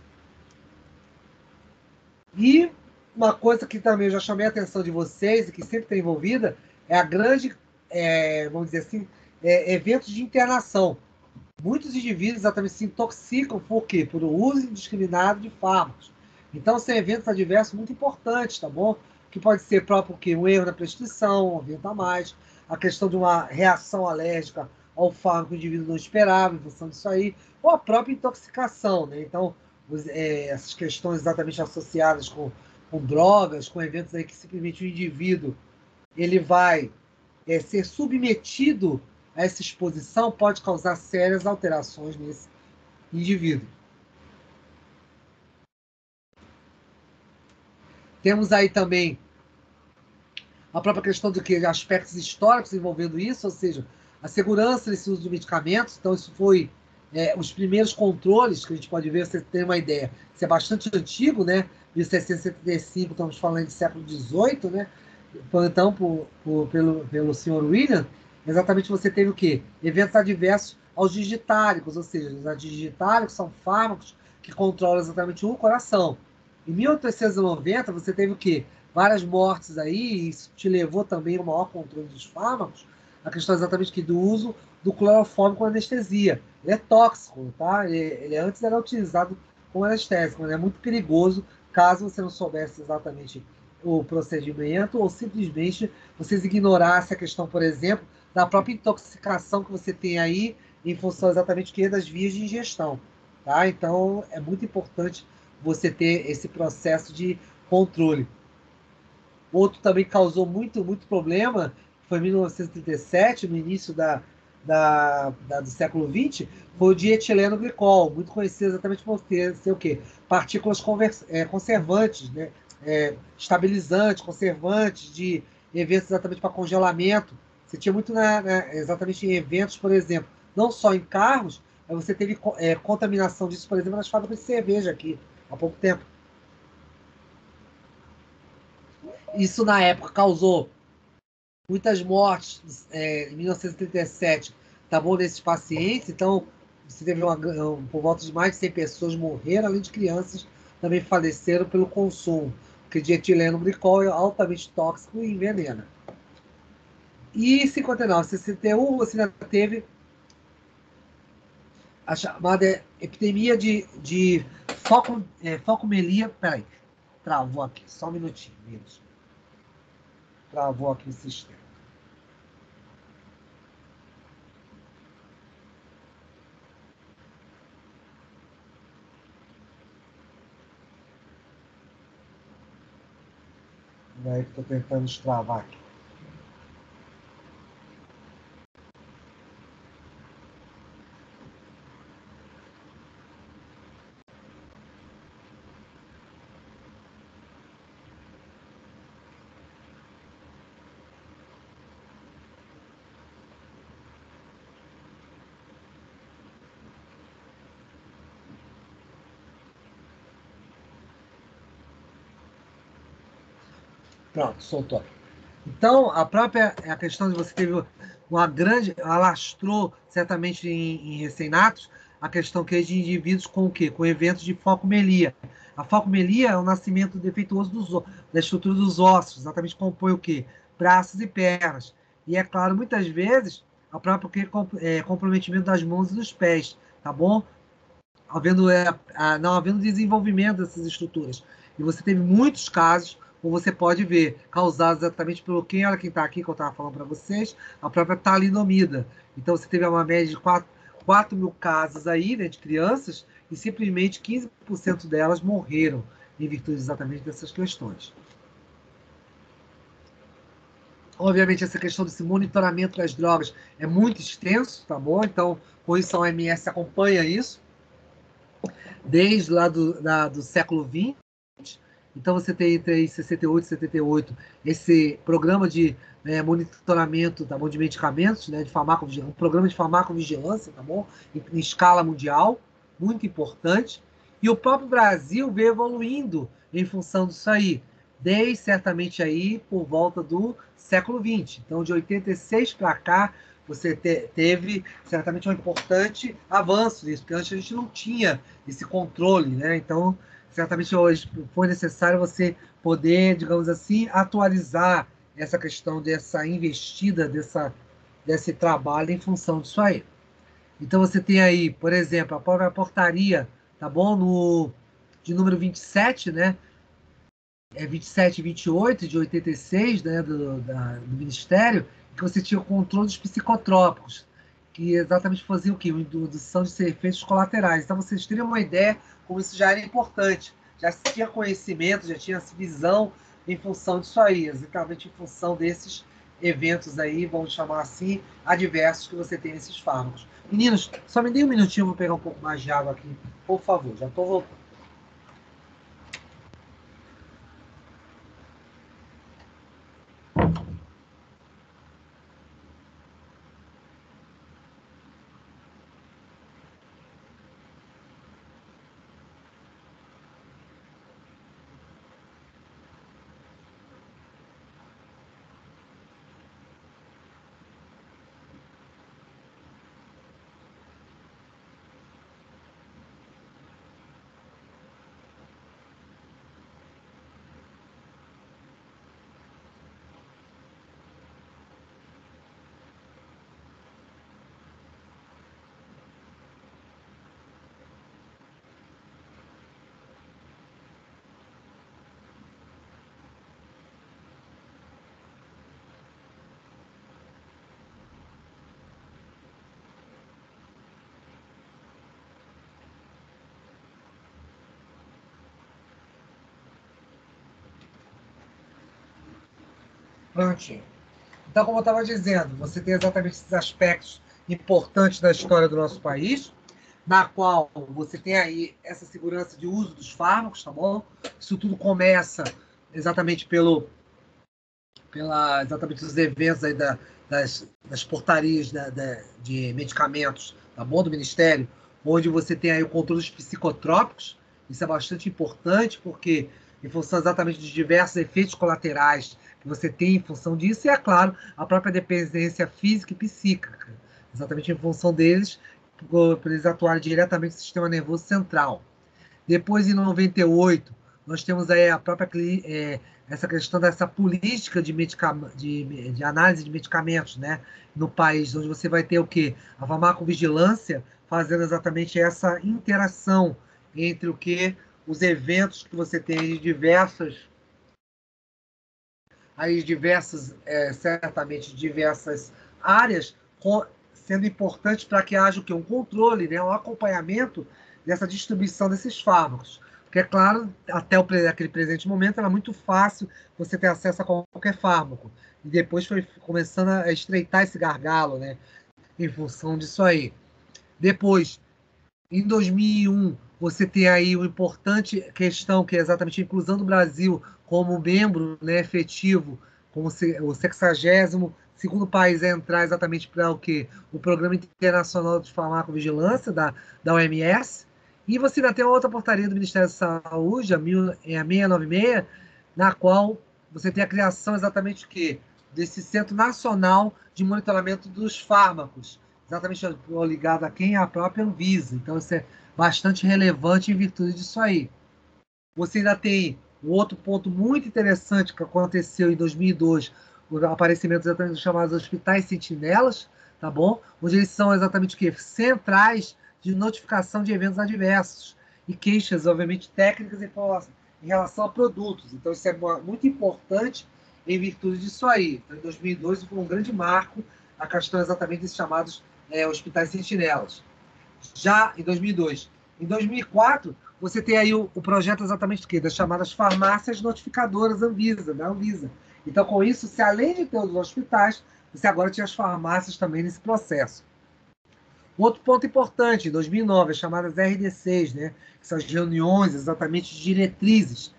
E uma coisa que também eu já chamei a atenção de vocês e que sempre está envolvida é a grande, vamos dizer assim, eventos de internação. Muitos indivíduos exatamente se intoxicam por quê? Por uso indiscriminado de fármacos. Então, são eventos adversos muito importantes, tá bom? Que pode ser próprio que um erro na prescrição, um evento a mais, a questão de uma reação alérgica ao fármaco que o indivíduo não esperava em função disso aí, ou a própria intoxicação, né? Então, essas questões exatamente associadas com drogas, com eventos aí que simplesmente o indivíduo ele vai ser submetido a essa exposição pode causar sérias alterações nesse indivíduo. Temos aí também a própria questão do que aspectos históricos envolvendo isso, ou seja, a segurança nesse uso de medicamentos. Então, isso foi os primeiros controles que a gente pode ver, você tem uma ideia. Isso é bastante antigo, né? 1775, estamos falando de século XVIII, né? Então, pelo senhor William, exatamente você teve o quê? Eventos adversos aos digitáricos, ou seja, os digitáricos são fármacos que controlam exatamente o coração. Em 1890, você teve o quê? Várias mortes aí, e isso te levou também ao maior controle dos fármacos, a questão exatamente que do uso do clorofórmio com anestesia. Ele é tóxico, tá? Ele antes era utilizado como anestésico, mas é muito perigoso caso você não soubesse exatamente o procedimento ou simplesmente vocês ignorassem a questão, por exemplo, da própria intoxicação que você tem aí em função exatamente que das vias de ingestão, tá? Então é muito importante você ter esse processo de controle. Outro também causou muito problema foi em 1937, no início do século XX, foi o dietileno glicol, muito conhecido exatamente por ser o quê? Partículas conservantes, né? Estabilizantes, conservantes de eventos exatamente para congelamento. Você tinha muito exatamente em eventos, por exemplo, não só em carros, mas você teve contaminação disso, por exemplo, nas fábricas de cerveja aqui, há pouco tempo. Isso, na época, causou muitas mortes em 1937, tá bom, desses pacientes. Então, você teve por volta de mais de 100 pessoas morreram, além de crianças também faleceram pelo consumo, porque dietileno glicol é altamente tóxico e envenena. E em 59, 61, você ainda teve a chamada epidemia de focomelia. Peraí, travou aqui, só um minutinho, menos. Travou aqui o sistema. Daí que estou tentando destravar aqui. Pronto, soltou. Então, a questão de você teve uma grande, alastrou certamente em recém-natos, a questão que é de indivíduos com o quê? Com eventos de focomelia. A falcomelia é o nascimento defeituoso da estrutura dos ossos, exatamente compõe o quê? Braços e pernas. E é claro, muitas vezes, a própria comprometimento das mãos e dos pés, tá bom? Não havendo desenvolvimento dessas estruturas. E você teve muitos casos, como você pode ver, causados exatamente pelo quem, olha quem está aqui, que eu estava falando para vocês, a própria talidomida. Então você teve uma média de 4 mil casos aí, né, de crianças, e simplesmente 15% delas morreram em virtude exatamente dessas questões. Obviamente, essa questão desse monitoramento das drogas é muito extenso, tá bom? Então, com isso, a OMS acompanha isso desde lá do século XX. Então, você tem entre 68 e 78 esse programa de monitoramento, tá bom, de medicamentos, né, de farmacovigilância, um programa de farmacovigilância, tá bom, em escala mundial, muito importante. E o próprio Brasil veio evoluindo em função disso aí, desde certamente aí por volta do século XX. Então, de 86 para cá, você teve certamente um importante avanço nisso, porque antes a gente não tinha esse controle, né? Então, certamente hoje foi necessário você poder, digamos assim, atualizar essa questão dessa investida, desse trabalho em função disso aí. Então, você tem aí, por exemplo, a própria portaria, tá bom? De número 27, né? 27 e 28 de 86, né, do Ministério, que você tinha o controle dos psicotrópicos, que exatamente fazia o quê? Uma indução de efeitos colaterais. Então, vocês teriam uma ideia como isso já era importante. Já se tinha conhecimento, já tinha visão em função disso aí, exatamente em função desses eventos aí, vamos chamar assim, adversos que você tem nesses fármacos. Meninos, só me dê um minutinho, eu vou pegar um pouco mais de água aqui, por favor. Já estou voltando. Prontinho. Então, como eu estava dizendo, você tem exatamente esses aspectos importantes da história do nosso país, na qual você tem aí essa segurança de uso dos fármacos, tá bom? Isso tudo começa exatamente exatamente os eventos aí das portarias de medicamentos, tá bom? Do Ministério, onde você tem aí o controle dos psicotrópicos. Isso é bastante importante, porque em função exatamente dos diversos efeitos colaterais que você tem em função disso, e, é claro, a própria dependência física e psíquica, exatamente em função deles, por eles atuarem diretamente no sistema nervoso central. Depois, em 98, nós temos aí a própria essa questão dessa política de análise de medicamentos, né, no país, onde você vai ter o quê? A farmacovigilância fazendo exatamente essa interação entre o que os eventos que você tem de certamente diversas áreas, sendo importantes para que haja o quê? Um controle, né, um acompanhamento dessa distribuição desses fármacos. Porque, é claro, até aquele presente momento era muito fácil você ter acesso a qualquer fármaco. E depois foi começando a estreitar esse gargalo, né, em função disso aí. Depois, em 2001, você tem aí uma importante questão, que é exatamente a inclusão do Brasil como membro, né, efetivo, como o 62º país a entrar exatamente para o quê? O Programa Internacional de Farmacovigilância, da OMS. E você ainda tem outra portaria do Ministério da Saúde, a 696, na qual você tem a criação exatamente o quê? Desse Centro Nacional de Monitoramento dos Fármacos, exatamente ligado a quem? A própria Anvisa. Então, isso é bastante relevante em virtude disso aí. Você ainda tem um outro ponto muito interessante que aconteceu em 2002, o aparecimento exatamente dos chamados hospitais sentinelas, tá bom? Onde eles são exatamente o quê? Centrais de notificação de eventos adversos e queixas, obviamente, técnicas em relação a produtos. Então, isso é muito importante em virtude disso aí. Então, em 2002 foi um grande marco a questão exatamente desses chamados hospitais sentinelas. Já em 2002. Em 2004, você tem aí o projeto exatamente do quê? Das chamadas farmácias notificadoras Anvisa, da Anvisa. Então, com isso, você, além de ter os hospitais, você agora tinha as farmácias também nesse processo. Outro ponto importante, em 2009, as chamadas RDCs, né? Que são as reuniões exatamente de diretrizes.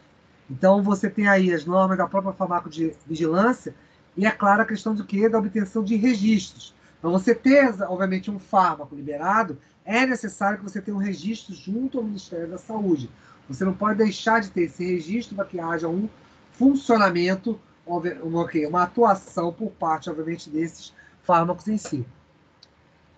Então, você tem aí as normas da própria farmacovigilância e, é claro, a questão do quê? Da obtenção de registros. Para você ter, obviamente, um fármaco liberado, é necessário que você tenha um registro junto ao Ministério da Saúde. Você não pode deixar de ter esse registro para que haja um funcionamento, uma atuação por parte, obviamente, desses fármacos em si.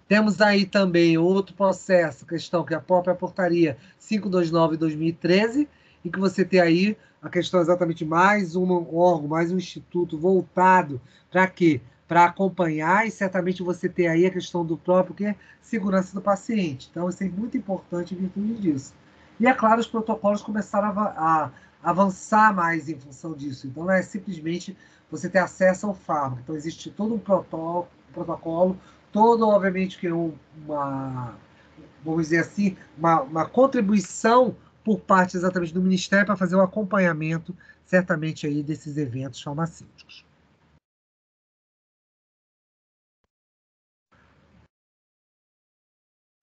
Temos aí também outro processo, questão que é a própria portaria 529 de 2013, em que você tem aí a questão exatamente mais um órgão, mais um instituto voltado para quê? Para acompanhar, e certamente você tem aí a questão do próprio quê? Segurança do paciente. Então, isso é muito importante em virtude disso. E, é claro, os protocolos começaram a avançar mais em função disso. Então, não é simplesmente você ter acesso ao fármaco. Então, existe todo um protocolo todo, obviamente, que vamos dizer assim, uma contribuição por parte exatamente do Ministério para fazer o acompanhamento, certamente, aí desses eventos farmacêuticos.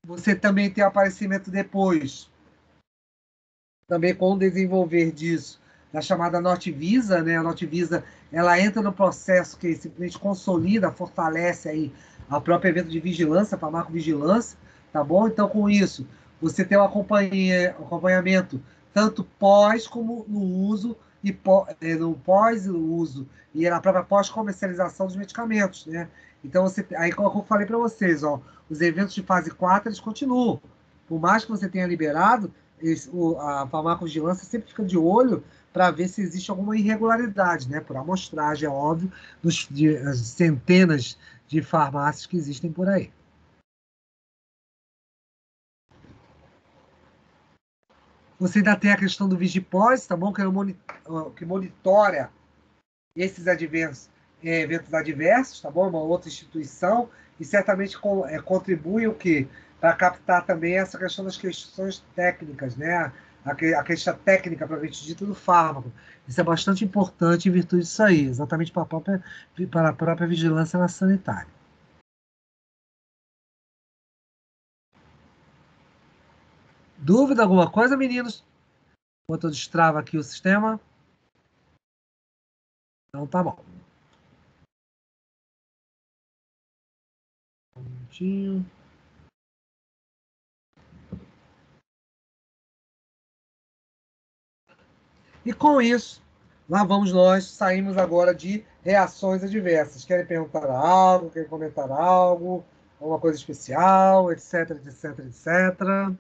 Você também tem aparecimento depois, também com o desenvolver disso, da chamada Notivisa, né? A Notivisa, ela entra no processo que simplesmente consolida, fortalece aí a própria evento de vigilância, a farmacovigilância, tá bom? Então, com isso, você tem um acompanhamento tanto pós como no uso e no pós-uso e na própria pós-comercialização dos medicamentos, né? Então, aí como eu falei para vocês, ó, os eventos de fase 4 eles continuam. Por mais que você tenha liberado, a farmacovigilância sempre fica de olho para ver se existe alguma irregularidade, né? Por amostragem, é óbvio, das centenas de farmácias que existem por aí. Você ainda tem a questão do Vigipós, tá bom? Que monitora esses eventos adversos, tá bom? Uma outra instituição, e certamente contribui o quê? Para captar também essa questão das questões técnicas, né? A questão técnica, propriamente dita, do fármaco. Isso é bastante importante em virtude disso aí, exatamente para a própria vigilância sanitária. Dúvida, alguma coisa, meninos? Enquanto eu destrava aqui o sistema. Então tá bom. Um minutinho. E com isso, lá vamos nós, saímos agora de reações adversas. Querem perguntar algo, querem comentar algo, alguma coisa especial, etc, etc, etc.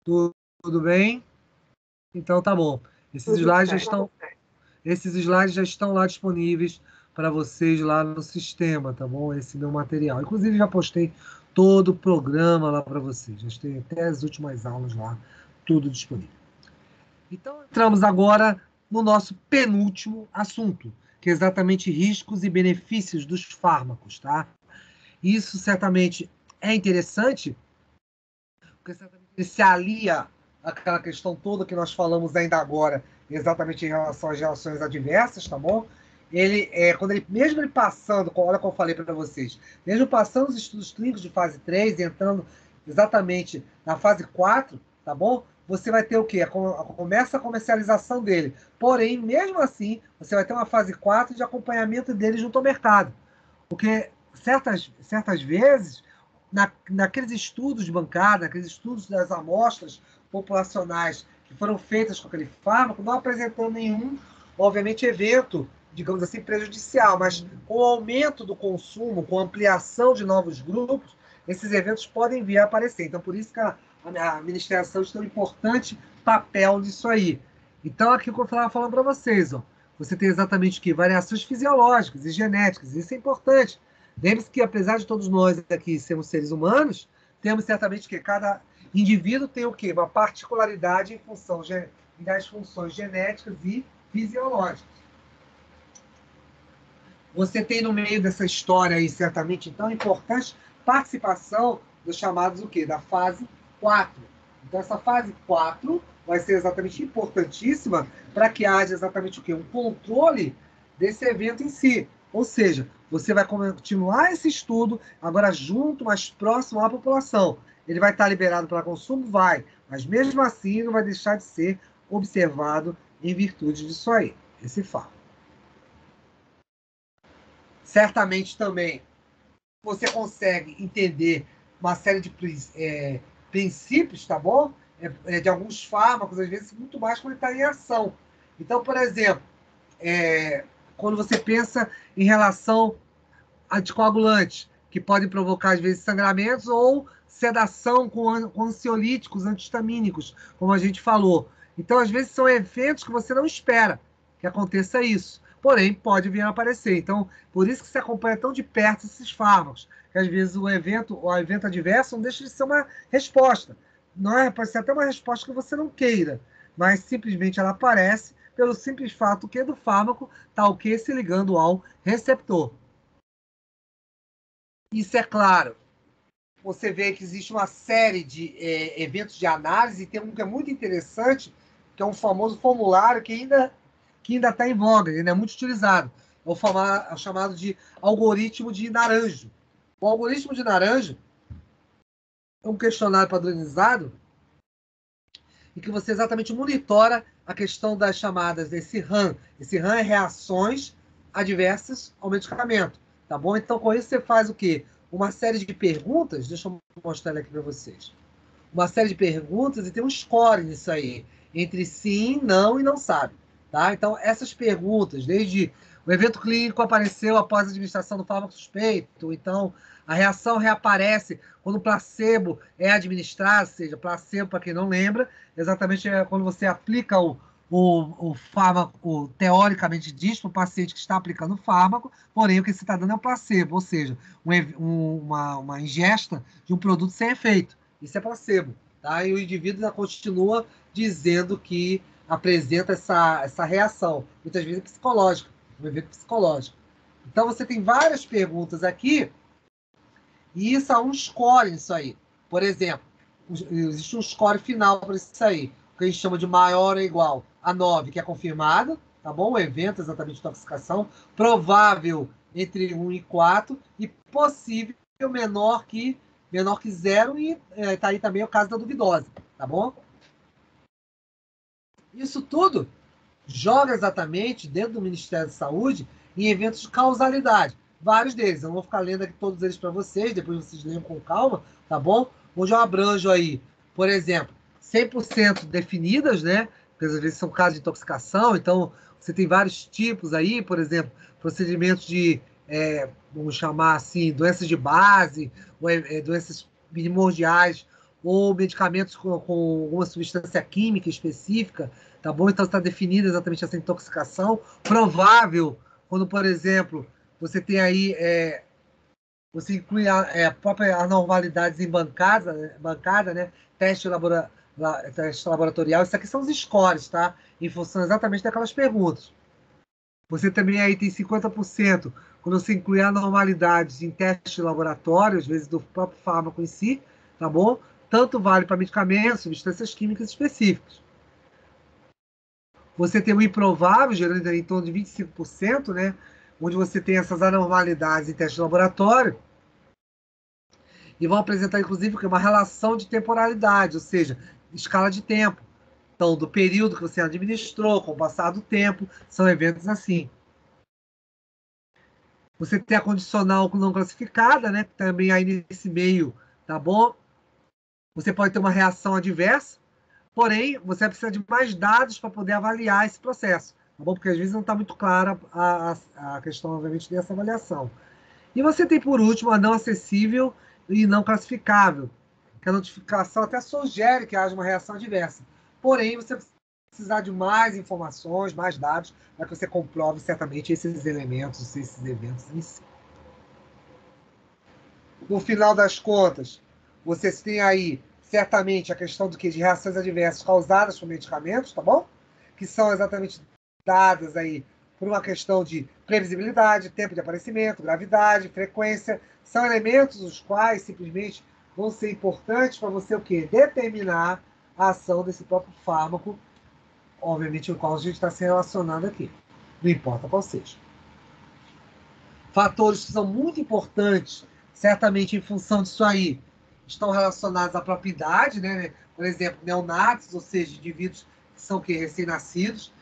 Tudo bem? Então tá bom. Esses slides já estão lá disponíveis para vocês lá no sistema, tá bom? Esse meu material. Inclusive já postei todo o programa lá para vocês. Já tem até as últimas aulas lá, tudo disponível. Então, entramos agora no nosso penúltimo assunto, que é exatamente riscos e benefícios dos fármacos, tá? Isso certamente é interessante, porque certamente ele se alia àquela questão toda que nós falamos ainda agora, exatamente em relação às reações adversas, tá bom? Mesmo ele passando, olha como eu falei para vocês, mesmo passando os estudos clínicos de fase 3 e entrando exatamente na fase 4, tá bom? Você vai ter o quê? Começa a comercialização dele. Porém, mesmo assim, você vai ter uma fase 4 de acompanhamento dele junto ao mercado. Porque certas vezes, naqueles estudos de bancada, naqueles estudos das amostras populacionais que foram feitas com aquele fármaco, não apresentou nenhum, obviamente, evento, digamos assim, prejudicial, mas com o aumento do consumo, com a ampliação de novos grupos, esses eventos podem vir a aparecer. Então, por isso que a Ministério da Saúde tem um importante papel nisso aí. Então, aqui o que eu estava falando para vocês, ó, você tem exatamente o que? Variações fisiológicas e genéticas, isso é importante. Lembre-se que, apesar de todos nós aqui sermos seres humanos, temos certamente que cada indivíduo tem o quê? Uma particularidade em função das funções genéticas e fisiológicas. Você tem no meio dessa história aí, certamente, então, importante participação dos chamados o quê? Da fase 4. Então, essa fase 4 vai ser exatamente importantíssima para que haja exatamente o quê? Um controle desse evento em si. Ou seja, você vai continuar esse estudo agora junto, mais próximo à população. Ele vai estar liberado para consumo? Vai. Mas mesmo assim, não vai deixar de ser observado em virtude disso aí, esse fato. Certamente também você consegue entender uma série de princípios, tá bom? De alguns fármacos, às vezes, muito mais quando está em ação. Então, por exemplo, quando você pensa em relação a anticoagulantes, que podem provocar, às vezes, sangramentos ou sedação com ansiolíticos, antihistamínicos, como a gente falou. Então, às vezes, são eventos que você não espera que aconteça isso. Porém, pode vir a aparecer. Então, por isso que se acompanha tão de perto esses fármacos, que às vezes o evento adverso não deixa de ser uma resposta. Não é, pode ser até uma resposta que você não queira, mas simplesmente ela aparece pelo simples fato que do fármaco está o que se ligando ao receptor. Isso é claro. Você vê que existe uma série de eventos de análise, e tem um que é muito interessante, que é um famoso formulário que ainda está em voga, ainda é muito utilizado. É o chamado de algoritmo de Naranjo. O algoritmo de Naranjo é um questionário padronizado em que você exatamente monitora a questão das chamadas desse RAM. Esse RAM é reações adversas ao medicamento, tá bom? Então, com isso, você faz o quê? Uma série de perguntas, deixa eu mostrar aqui para vocês. Uma série de perguntas e tem um score nisso aí, entre sim, não e não sabe, tá? Então, essas perguntas, desde o evento clínico apareceu após a administração do fármaco suspeito, então a reação reaparece quando o placebo é administrado, ou seja, placebo, para quem não lembra, exatamente é quando você aplica o fármaco, teoricamente diz para o paciente que está aplicando o fármaco, porém o que você está dando é um placebo, ou seja, uma ingesta de um produto sem efeito. Isso é placebo. Tá? E o indivíduo ainda continua dizendo que apresenta essa reação, muitas vezes psicológica, um evento psicológico. Então você tem várias perguntas aqui, e isso há um score nisso aí. Por exemplo, existe um score final para isso aí, que a gente chama de maior ou igual a 9, que é confirmado, tá bom? O evento exatamente de intoxicação, provável entre 1 e 4, e possível menor que 0, e tá aí também o caso da duvidosa, tá bom? Isso tudo joga exatamente dentro do Ministério da Saúde em eventos de causalidade. Vários deles, eu não vou ficar lendo aqui todos eles para vocês, depois vocês leiam com calma, tá bom? Onde eu abranjo aí, por exemplo, 100% definidas, né? Porque às vezes são casos de intoxicação, então você tem vários tipos aí, por exemplo, procedimentos de, vamos chamar assim, doenças de base, ou, doenças primordiais, ou medicamentos com alguma substância química específica, tá bom? Então está definida exatamente essa intoxicação. Provável, quando, por exemplo, você tem aí, você inclui a própria anormalidades em bancada, né? Teste laboratorial. Isso aqui são os scores, tá? Em função exatamente daquelas perguntas. Você também aí tem 50% quando você inclui anormalidades em teste de laboratório, às vezes do próprio fármaco em si, tá bom? Tanto vale para medicamentos, substâncias químicas específicas. Você tem o improvável, gerando em torno de 25%, né? Onde você tem essas anormalidades em teste de laboratório, e vão apresentar, inclusive, uma relação de temporalidade, ou seja, escala de tempo. Então, do período que você administrou, com o passar do tempo, são eventos assim. Você tem a condicional não classificada, né? Também aí nesse meio, tá bom? Você pode ter uma reação adversa, porém, você vai precisar de mais dados para poder avaliar esse processo, tá bom? Porque às vezes não está muito clara a questão, obviamente, dessa avaliação. E você tem, por último, a não acessível e não classificável. que a notificação até sugere que haja uma reação adversa. Porém, você precisar de mais informações, mais dados, para que você comprove certamente esses elementos, esses eventos em si. No final das contas, você tem aí, certamente, a questão do que de reações adversas causadas por medicamentos, tá bom? Que são exatamente dadas aí por uma questão de previsibilidade, tempo de aparecimento, gravidade, frequência. São elementos os quais simplesmente vão ser importantes para você o quê? Determinar a ação desse próprio fármaco, obviamente o qual a gente está se relacionando aqui. Não importa qual seja. Fatores que são muito importantes, certamente em função disso aí, estão relacionados à própria idade, né? Por exemplo, neonatos, ou seja, indivíduos que são recém-nascidos.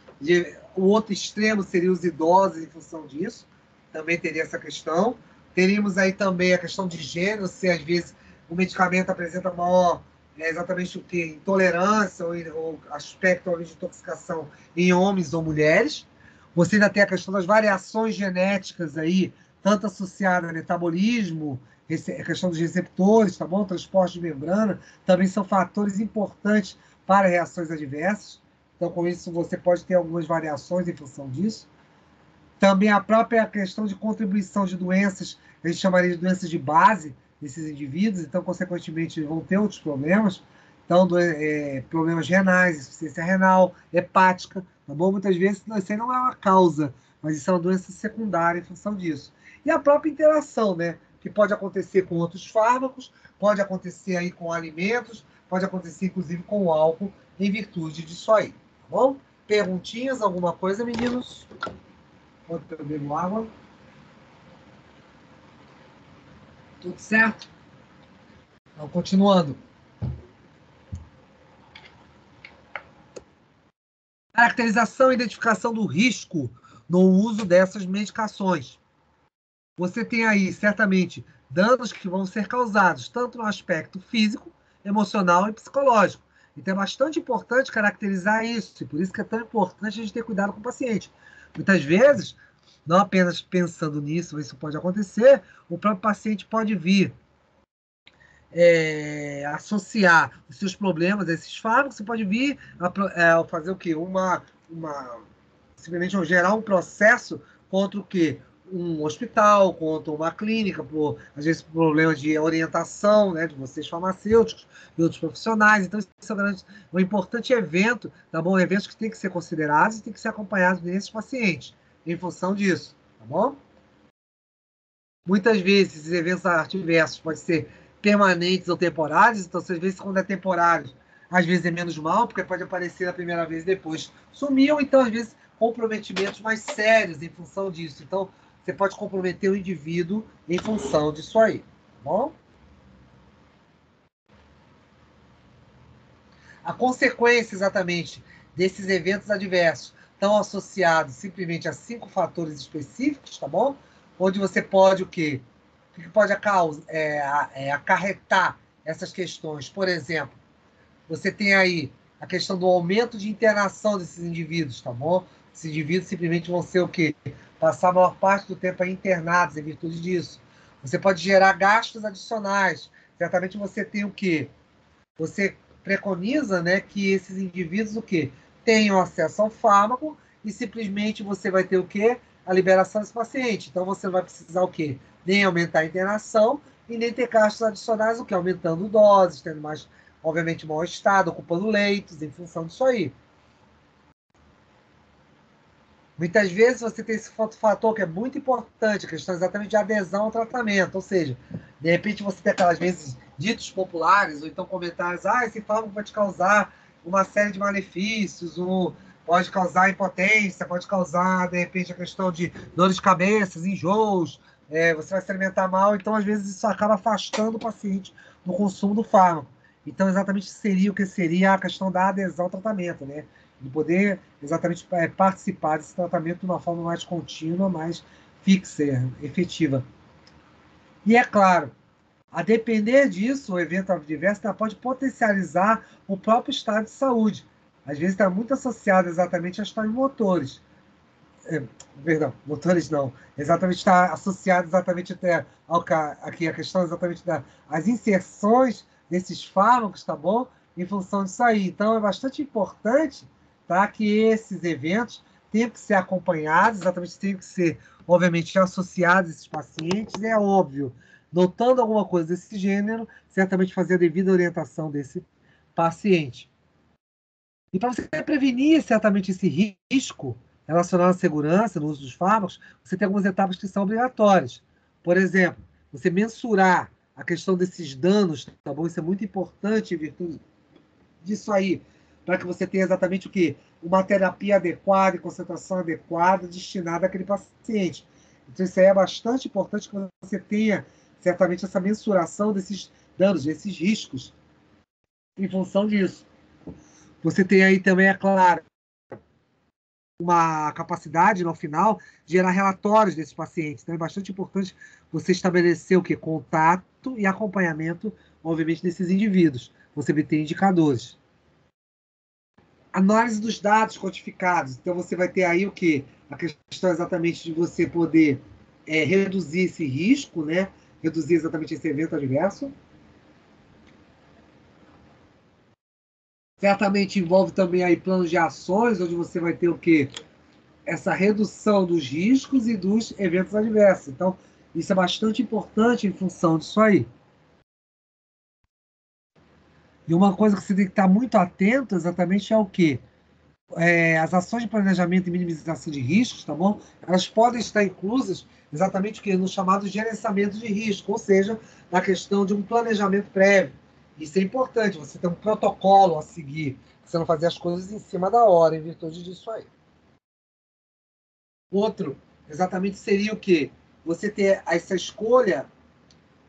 O outro extremo seria os idosos em função disso. Também teria essa questão. Teríamos aí também a questão de gênero, se às vezes o medicamento apresenta maior, exatamente o que? Intolerância ou aspecto de intoxicação em homens ou mulheres. Você ainda tem a questão das variações genéticas aí, tanto associada a metabolismo, a questão dos receptores, tá bom? Transporte de membrana, também são fatores importantes para reações adversas. Então, com isso, você pode ter algumas variações em função disso. Também a própria questão de contribuição de doenças, a gente chamaria de doenças de base desses indivíduos, então, consequentemente, eles vão ter outros problemas. Então, problemas renais, insuficiência renal, hepática, tá bom? Muitas vezes isso aí não é uma causa, mas isso é uma doença secundária em função disso. E a própria interação, né? Que pode acontecer com outros fármacos, pode acontecer aí com alimentos, pode acontecer inclusive com o álcool, em virtude disso aí, tá bom? Perguntinhas, alguma coisa, meninos? Enquanto eu bebo água. Tudo certo? Então, continuando. Caracterização e identificação do risco no uso dessas medicações. Você tem aí, certamente, danos que vão ser causados tanto no aspecto físico, emocional e psicológico. Então, é bastante importante caracterizar isso, e por isso que é tão importante a gente ter cuidado com o paciente. Muitas vezes, não apenas pensando nisso, isso pode acontecer, o próprio paciente pode vir associar os seus problemas a esses fármacos, você pode vir a fazer o quê? Simplesmente gerar um processo contra o quê? Um hospital, contra uma clínica, às vezes por problemas de orientação, né, de vocês farmacêuticos e outros profissionais. Então, isso é um importante evento, tá bom? Eventos que têm que ser considerados e têm que ser acompanhados desses pacientes, em função disso, tá bom? Muitas vezes, esses eventos adversos podem ser permanentes ou temporários, então, às vezes, quando é temporário, às vezes é menos mal, porque pode aparecer a primeira vez e depois sumiu, então, às vezes, comprometimentos mais sérios em função disso. Então, você pode comprometer o indivíduo em função disso aí, tá bom? A consequência, exatamente, desses eventos adversos estão associados simplesmente a 5 fatores específicos, tá bom? Onde você pode o quê? O que pode acarretar essas questões? Por exemplo, você tem aí a questão do aumento de internação desses indivíduos, tá bom? Esses indivíduos simplesmente vão ser o quê? Passar a maior parte do tempo aí internados em virtude disso. Você pode gerar gastos adicionais. Certamente você tem o quê? Você preconiza, né, que esses indivíduos o quê? Tenham acesso ao fármaco e simplesmente você vai ter o quê? A liberação desse paciente. Então você vai precisar o quê? Nem aumentar a internação e nem ter gastos adicionais, o quê? Aumentando doses, tendo mais, obviamente, mau estado, ocupando leitos, em função disso aí. Muitas vezes você tem esse fator que é muito importante, a questão exatamente de adesão ao tratamento, ou seja, de repente você tem aquelas vezes ditos populares, ou então comentários, esse fármaco vai te causar uma série de malefícios, pode causar impotência, pode causar, de repente, a questão de dores de cabeça, enjoos, você vai se alimentar mal, então às vezes isso acaba afastando o paciente do consumo do fármaco. Então, exatamente seria o que seria a questão da adesão ao tratamento, né? De poder exatamente participar desse tratamento de uma forma mais contínua, mais fixa, efetiva. E é claro, a depender disso, o evento adverso pode potencializar o próprio estado de saúde. Às vezes está muito associado exatamente a estados motores. Perdão, motores não. Exatamente está associado exatamente até aqui a questão exatamente das inserções desses fármacos, tá bom? Em função disso aí. Então, é bastante importante, tá, que esses eventos tenham que ser acompanhados, exatamente, tenham que ser, obviamente, associados a esses pacientes, é óbvio. Notando alguma coisa desse gênero, certamente fazer a devida orientação desse paciente. E para você prevenir certamente esse risco relacionado à segurança no uso dos fármacos, você tem algumas etapas que são obrigatórias. Por exemplo, você mensurar a questão desses danos, tá bom? Isso é muito importante em virtude disso aí, para que você tenha exatamente o quê? Uma terapia adequada e concentração adequada destinada àquele paciente. Então, isso aí é bastante importante que você tenha certamente essa mensuração desses danos, desses riscos, em função disso. Você tem aí também, é claro, uma capacidade, no final, de gerar relatórios desses pacientes. Então, é bastante importante você estabelecer o quê? Contato e acompanhamento, obviamente, desses indivíduos. Você obter indicadores. Análise dos dados quantificados. Então, você vai ter aí o quê? A questão exatamente de você poder reduzir esse risco, né? Reduzir exatamente esse evento adverso. Certamente envolve também aí planos de ações, onde você vai ter o quê? Essa redução dos riscos e dos eventos adversos. Então, isso é bastante importante em função disso aí. E uma coisa que você tem que estar muito atento exatamente é o quê? As ações de planejamento e minimização de riscos, tá bom? Elas podem estar inclusas exatamente o quê? No chamado gerenciamento de risco, ou seja, na questão de um planejamento prévio. Isso é importante, você tem um protocolo a seguir, você não fazer as coisas em cima da hora, em virtude disso aí. Outro, exatamente, seria o quê? Você ter essa escolha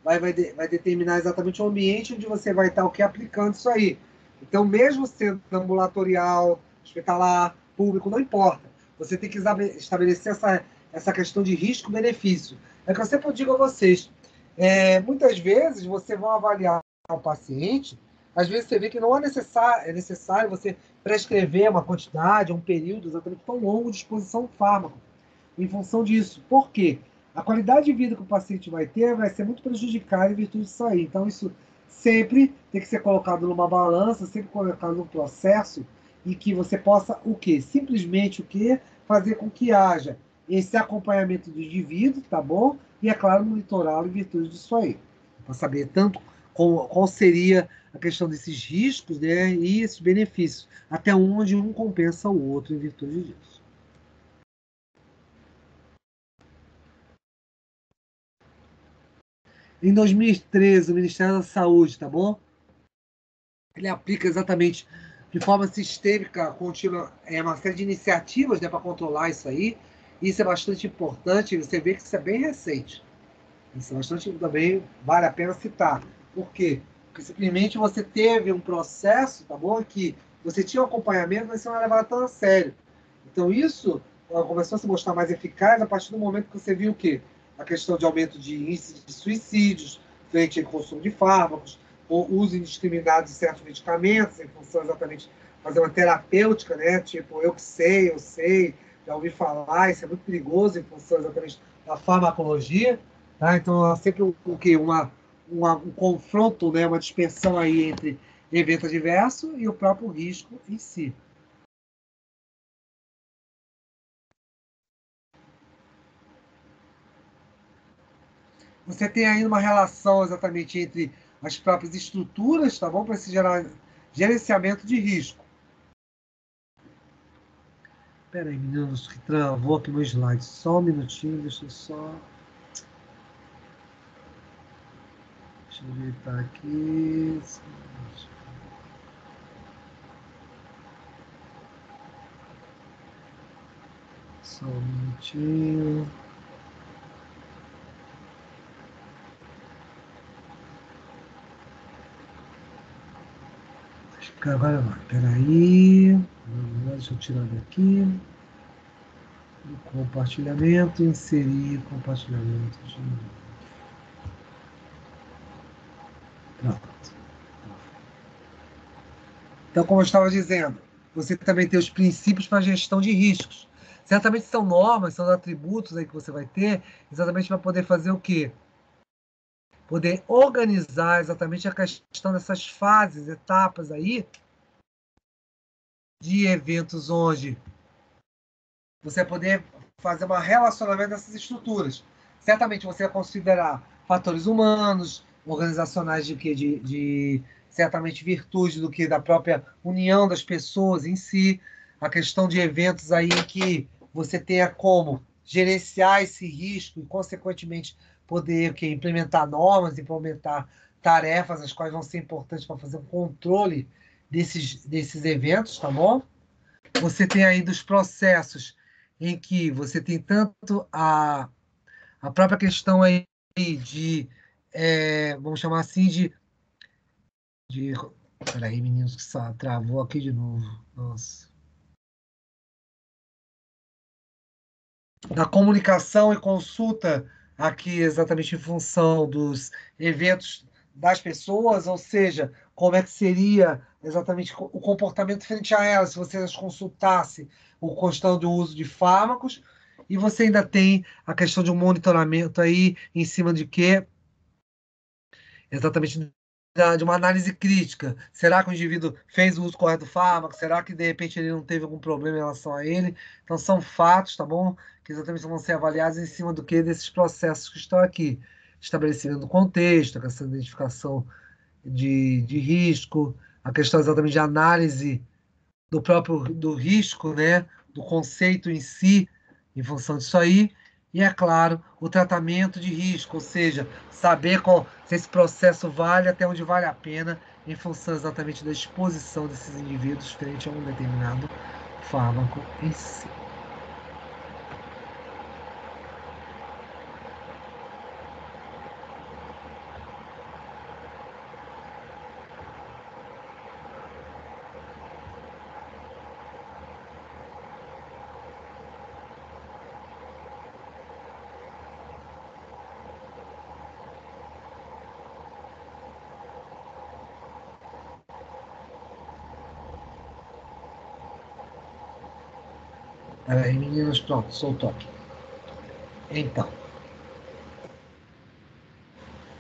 vai determinar exatamente o ambiente onde você vai estar o que aplicando isso aí. Então, mesmo sendo ambulatorial, hospitalar, público, não importa. Você tem que estabelecer essa questão de risco-benefício. É que eu sempre digo a vocês, muitas vezes você vai avaliar o paciente, às vezes você vê que não é necessário você prescrever uma quantidade, um período exatamente tão longo de exposição ao fármaco em função disso. Por quê? A qualidade de vida que o paciente vai ter vai ser muito prejudicada em virtude disso aí. Então, isso sempre tem que ser colocado numa balança, sempre colocado num processo em que você possa o quê? Simplesmente o quê? Fazer com que haja esse acompanhamento do indivíduo, tá bom? E, é claro, monitorá-lo em virtude disso aí. Para saber tanto qual seria a questão desses riscos, né, e esses benefícios, até onde um compensa o outro em virtude disso. Em 2013, o Ministério da Saúde, tá bom? Ele aplica exatamente de forma sistêmica, contínua, uma série de iniciativas, né, para controlar isso aí. Isso é bastante importante, você vê que isso é bem recente. Isso é bastante também vale a pena citar. Por quê? Porque simplesmente você teve um processo, tá bom? Que você tinha um acompanhamento, mas você não levava tão a sério. Então isso começou a se mostrar mais eficaz a partir do momento que você viu o quê? A questão de aumento de índice de suicídios frente ao consumo de fármacos, ou uso indiscriminado de certos medicamentos, em função exatamente de fazer uma terapêutica, né? Tipo, eu sei, já ouvi falar, isso é muito perigoso em função exatamente da farmacologia, tá? Então, há sempre o quê? Um confronto, né? Uma dispersão aí entre evento adverso e o próprio risco em si. Você tem aí uma relação exatamente entre as próprias estruturas, tá bom? Para esse gerenciamento de risco. Espera aí, meninos, que travou aqui meu slide. Só um minutinho, deixa eu só. Deixa eu ajeitar aqui. Só um minutinho. Acho que agora vai. Peraí. Deixa eu tirar daqui. Compartilhamento, inserir compartilhamento de pronto. Então, como eu estava dizendo, você também tem os princípios para a gestão de riscos. Certamente são normas, são atributos aí que você vai ter, exatamente para poder fazer o quê? poder organizar exatamente a questão dessas fases, etapas aí de eventos onde você vai poder fazer um relacionamento dessas estruturas. Certamente você vai considerar fatores humanos, organizacionais de quê? De certamente virtude do que da própria união das pessoas em si, a questão de eventos aí que você tenha como gerenciar esse risco e, consequentemente, poder que implementar normas, implementar tarefas, as quais vão ser importantes para fazer um controle desses eventos, tá bom? Você tem aí dos processos em que você tem tanto a própria questão aí de, vamos chamar assim, de. Peraí, meninos, que só travou aqui de novo. Nossa. Da comunicação e consulta aqui exatamente em função dos eventos das pessoas, ou seja, como é que seria exatamente o comportamento frente a elas, se você as consultasse o constante do uso de fármacos, e você ainda tem a questão de um monitoramento aí em cima de quê? Exatamente de uma análise crítica. Será que o indivíduo fez o uso correto do fármaco? Será que de repente ele não teve algum problema em relação a ele? Então são fatos, tá bom? Que exatamente vão ser avaliados em cima do que desses processos que estão aqui. Estabelecimento do contexto, a questão de identificação de risco, a questão exatamente de análise do próprio do risco, né? Do conceito em si, em função disso aí. E, é claro, o tratamento de risco, ou seja, saber se esse processo vale, até onde vale a pena, em função exatamente da exposição desses indivíduos frente a um determinado fármaco em si. Aí, meninos, pronto, soltou aqui. Então,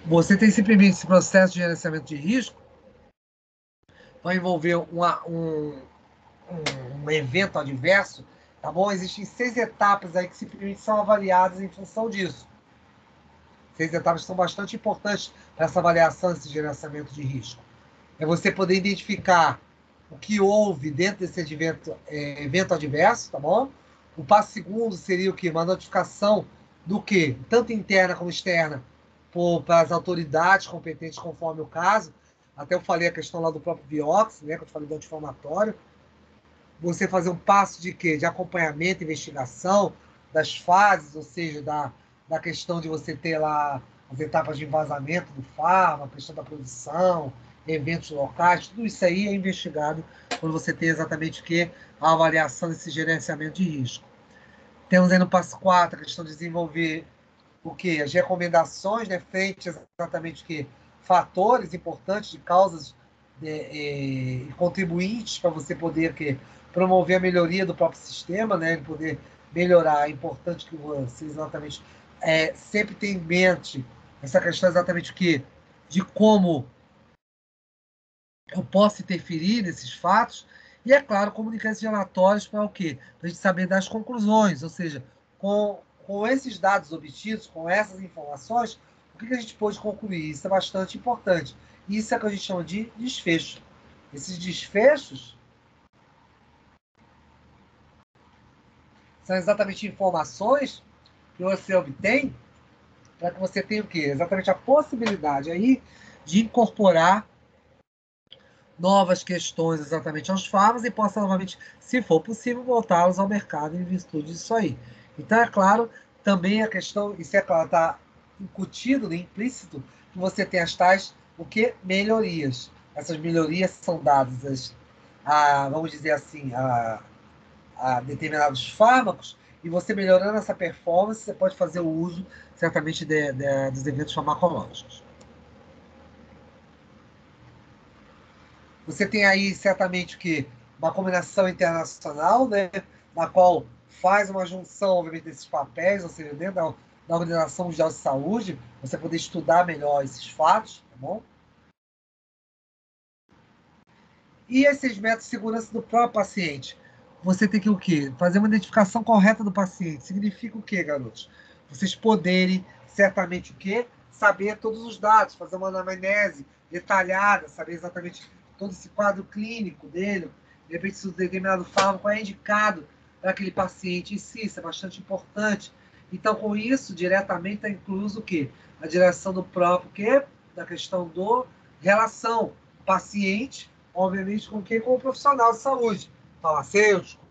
você tem simplesmente esse processo de gerenciamento de risco, vai envolver um evento adverso, tá bom? Existem 6 etapas aí que simplesmente são avaliadas em função disso. 6 etapas que são bastante importantes para essa avaliação, esse gerenciamento de risco. É você poder identificar o que houve dentro desse evento adverso, tá bom? O passo segundo seria o quê? Uma notificação do quê? Tanto interna como externa, para as autoridades competentes conforme o caso. Até eu falei a questão lá do próprio Vioxx, né, que eu te falei do anti-inflamatório. Você fazer um passo de quê? De acompanhamento, investigação das fases, ou seja, da questão de você ter lá as etapas de envasamento do fármaco, a questão da produção, eventos locais, tudo isso aí é investigado quando você tem exatamente o quê? A avaliação desse gerenciamento de risco. Temos aí no passo 4 a questão de desenvolver o quê? As recomendações, né, frente exatamente o quê? Fatores importantes de causas contribuintes para você poder promover a melhoria do próprio sistema, né, poder melhorar. É importante que você exatamente sempre tenha em mente essa questão exatamente o quê? De como eu posso interferir nesses fatos e, é claro, comunicar esses relatórios para o quê? Para a gente saber das conclusões, ou seja, com esses dados obtidos, com essas informações, o que a gente pôde concluir? Isso é bastante importante. Isso é o que a gente chama de desfecho. Esses desfechos são exatamente informações que você obtém para que você tenha o quê? Exatamente a possibilidade aí de incorporar novas questões exatamente aos fármacos e possa novamente, se for possível, voltá-los ao mercado em virtude disso aí. Então, é claro, também a questão, isso é claro, está incutido, né, implícito, que você tem as tais, o que? Melhorias. Essas melhorias são dadas vamos dizer assim, a determinados fármacos, e você melhorando essa performance, você pode fazer o uso, certamente, dos eventos farmacológicos. Você tem aí certamente que uma combinação internacional, né, na qual faz uma junção, obviamente, desses papéis, ou seja, dentro da Organização Mundial de Saúde, você poder estudar melhor esses fatos, tá bom? E esses métodos de segurança do próprio paciente? Você tem que o quê? Fazer uma identificação correta do paciente. Significa o quê, garotos? Vocês poderem, certamente, o quê? Saber todos os dados, fazer uma anamnese detalhada, saber exatamente todo esse quadro clínico dele, de repente, se um determinado fármaco é indicado para aquele paciente em si, isso é bastante importante. Então, com isso, diretamente está incluso o quê? A direção do próprio quê? Da questão do relação paciente, obviamente, com quem? Com o profissional de saúde, farmacêutico,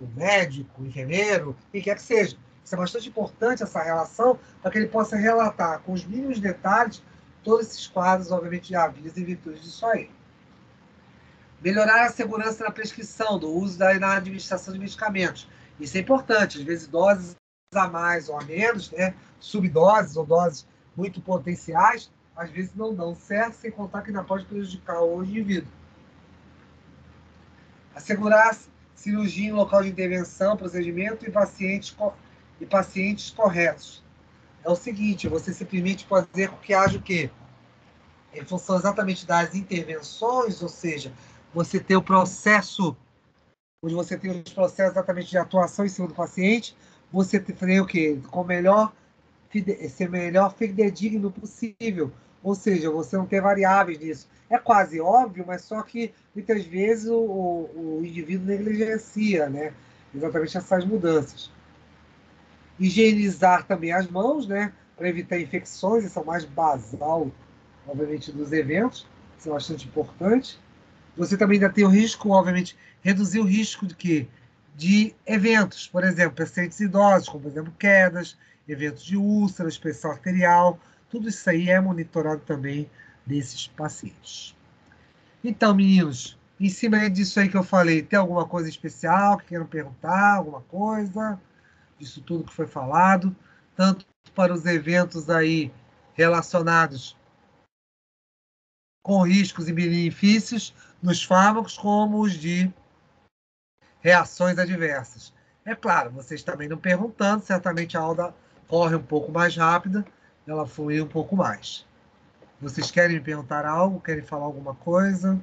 o médico, o enfermeiro, quem quer que seja. Isso é bastante importante, essa relação, para que ele possa relatar com os mínimos detalhes todos esses quadros, obviamente, de aviso em virtude disso aí. Melhorar a segurança na prescrição, do uso na administração de medicamentos. Isso é importante, às vezes doses a mais ou a menos, né? Subdoses ou doses muito potenciais, às vezes não dão certo, sem contar que ainda pode prejudicar o indivíduo. Assegurar cirurgia em local de intervenção, procedimento e pacientes corretos. É o seguinte, você simplesmente pode fazer com que haja o quê? Em função exatamente das intervenções, ou seja, você tem o processo, onde você tem os processos exatamente de atuação em cima do paciente, você tem o quê? Ser melhor fidedigno possível. Ou seja, você não ter variáveis nisso. É quase óbvio, mas só que muitas vezes o indivíduo negligencia, né? Exatamente essas mudanças. Higienizar também as mãos, né? Para evitar infecções, isso é o mais basal, obviamente, dos eventos. Isso é bastante importante. Você também ainda tem o risco, obviamente, reduzir o risco de quê? De eventos, por exemplo, pacientes idosos, como, por exemplo, quedas, eventos de úlceras, pressão arterial, tudo isso aí é monitorado também desses pacientes. Então, meninos, em cima disso aí que eu falei, tem alguma coisa especial que queiram perguntar, alguma coisa disso tudo que foi falado, tanto para os eventos aí relacionados com riscos e benefícios nos fármacos, como os de reações adversas. É claro, vocês também não perguntando, certamente a aula corre um pouco mais rápida, ela flui um pouco mais. Vocês querem me perguntar algo? Querem falar alguma coisa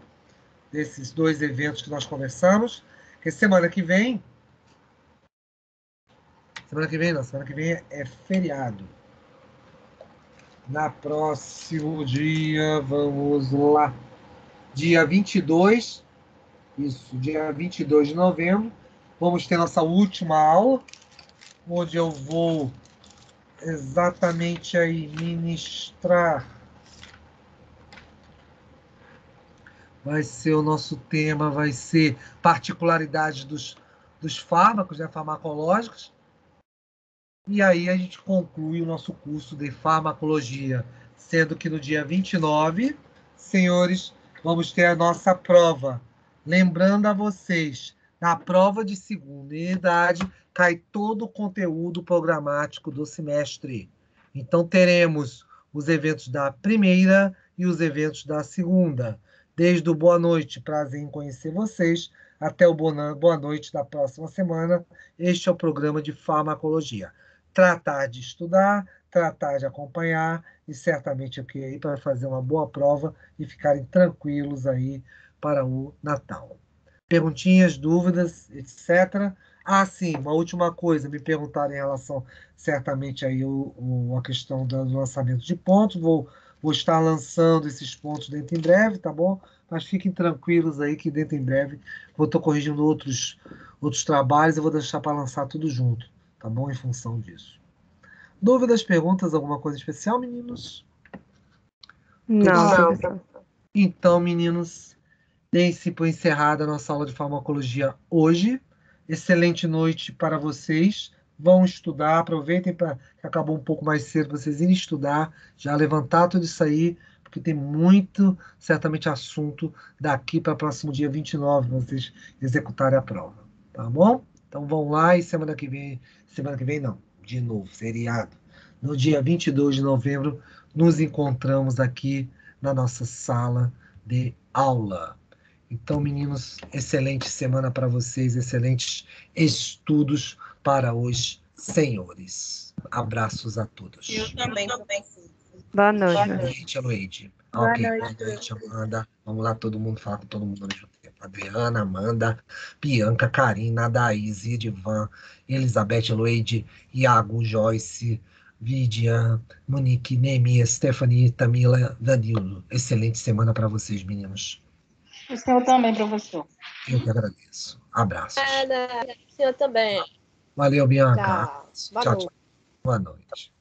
desses dois eventos que nós conversamos? Porque semana que vem não, semana que vem é feriado. Na próximo dia, vamos lá, dia 22, isso, dia 22 de novembro, vamos ter nossa última aula, onde eu vou exatamente aí ministrar. Vai ser o nosso tema, vai ser particularidades dos fármacos, né, farmacológicos. E aí a gente conclui o nosso curso de farmacologia, sendo que no dia 29, senhores, vamos ter a nossa prova. Lembrando a vocês, na prova de segunda unidade, cai todo o conteúdo programático do semestre. Então, teremos os eventos da primeira e os eventos da segunda. Desde o boa noite, prazer em conhecer vocês, até o boa noite da próxima semana. Este é o programa de farmacologia. Tratar de estudar, tratar de acompanhar e certamente aqui aí para fazer uma boa prova e ficarem tranquilos aí para o Natal. Perguntinhas, dúvidas, etc. Ah, sim, uma última coisa, me perguntaram em relação certamente aí a questão do lançamento de pontos. Vou estar lançando esses pontos dentro em breve, tá bom? Mas fiquem tranquilos aí que dentro em breve vou estar corrigindo outros trabalhos e vou deixar para lançar tudo junto, tá bom? Em função disso. Dúvidas, perguntas, alguma coisa especial, meninos? Não, professor. Então, meninos, deem-se por encerrada a nossa aula de farmacologia hoje. Excelente noite para vocês. Vão estudar, aproveitem para que acabou um pouco mais cedo, vocês irem estudar, já levantar tudo isso aí, porque tem muito, certamente, assunto daqui para o próximo dia 29, para vocês executarem a prova. Tá bom? Então vão lá e semana que vem não, de novo, feriado. No dia 22 de novembro, nos encontramos aqui na nossa sala de aula. Então, meninos, excelente semana para vocês, excelentes estudos para os senhores. Abraços a todos. Eu também. Boa noite. Boa noite, Aloide. Boa Ok, noite. boa noite, Amanda. Vamos lá, todo mundo falar com todo mundo ao mesmo tempo. Adriana, Amanda, Bianca, Karina, Adaís, Edivan, Elizabeth, Aloide, Iago, Joyce, Vidian, Monique, Neemias, Stephanie, Tamila, Danilo. Excelente semana para vocês, meninos. O senhor também, professor. Eu que agradeço. Abraços. O senhor também. Valeu, Bianca. Tchau. Boa Tchau, noite. tchau. Boa noite.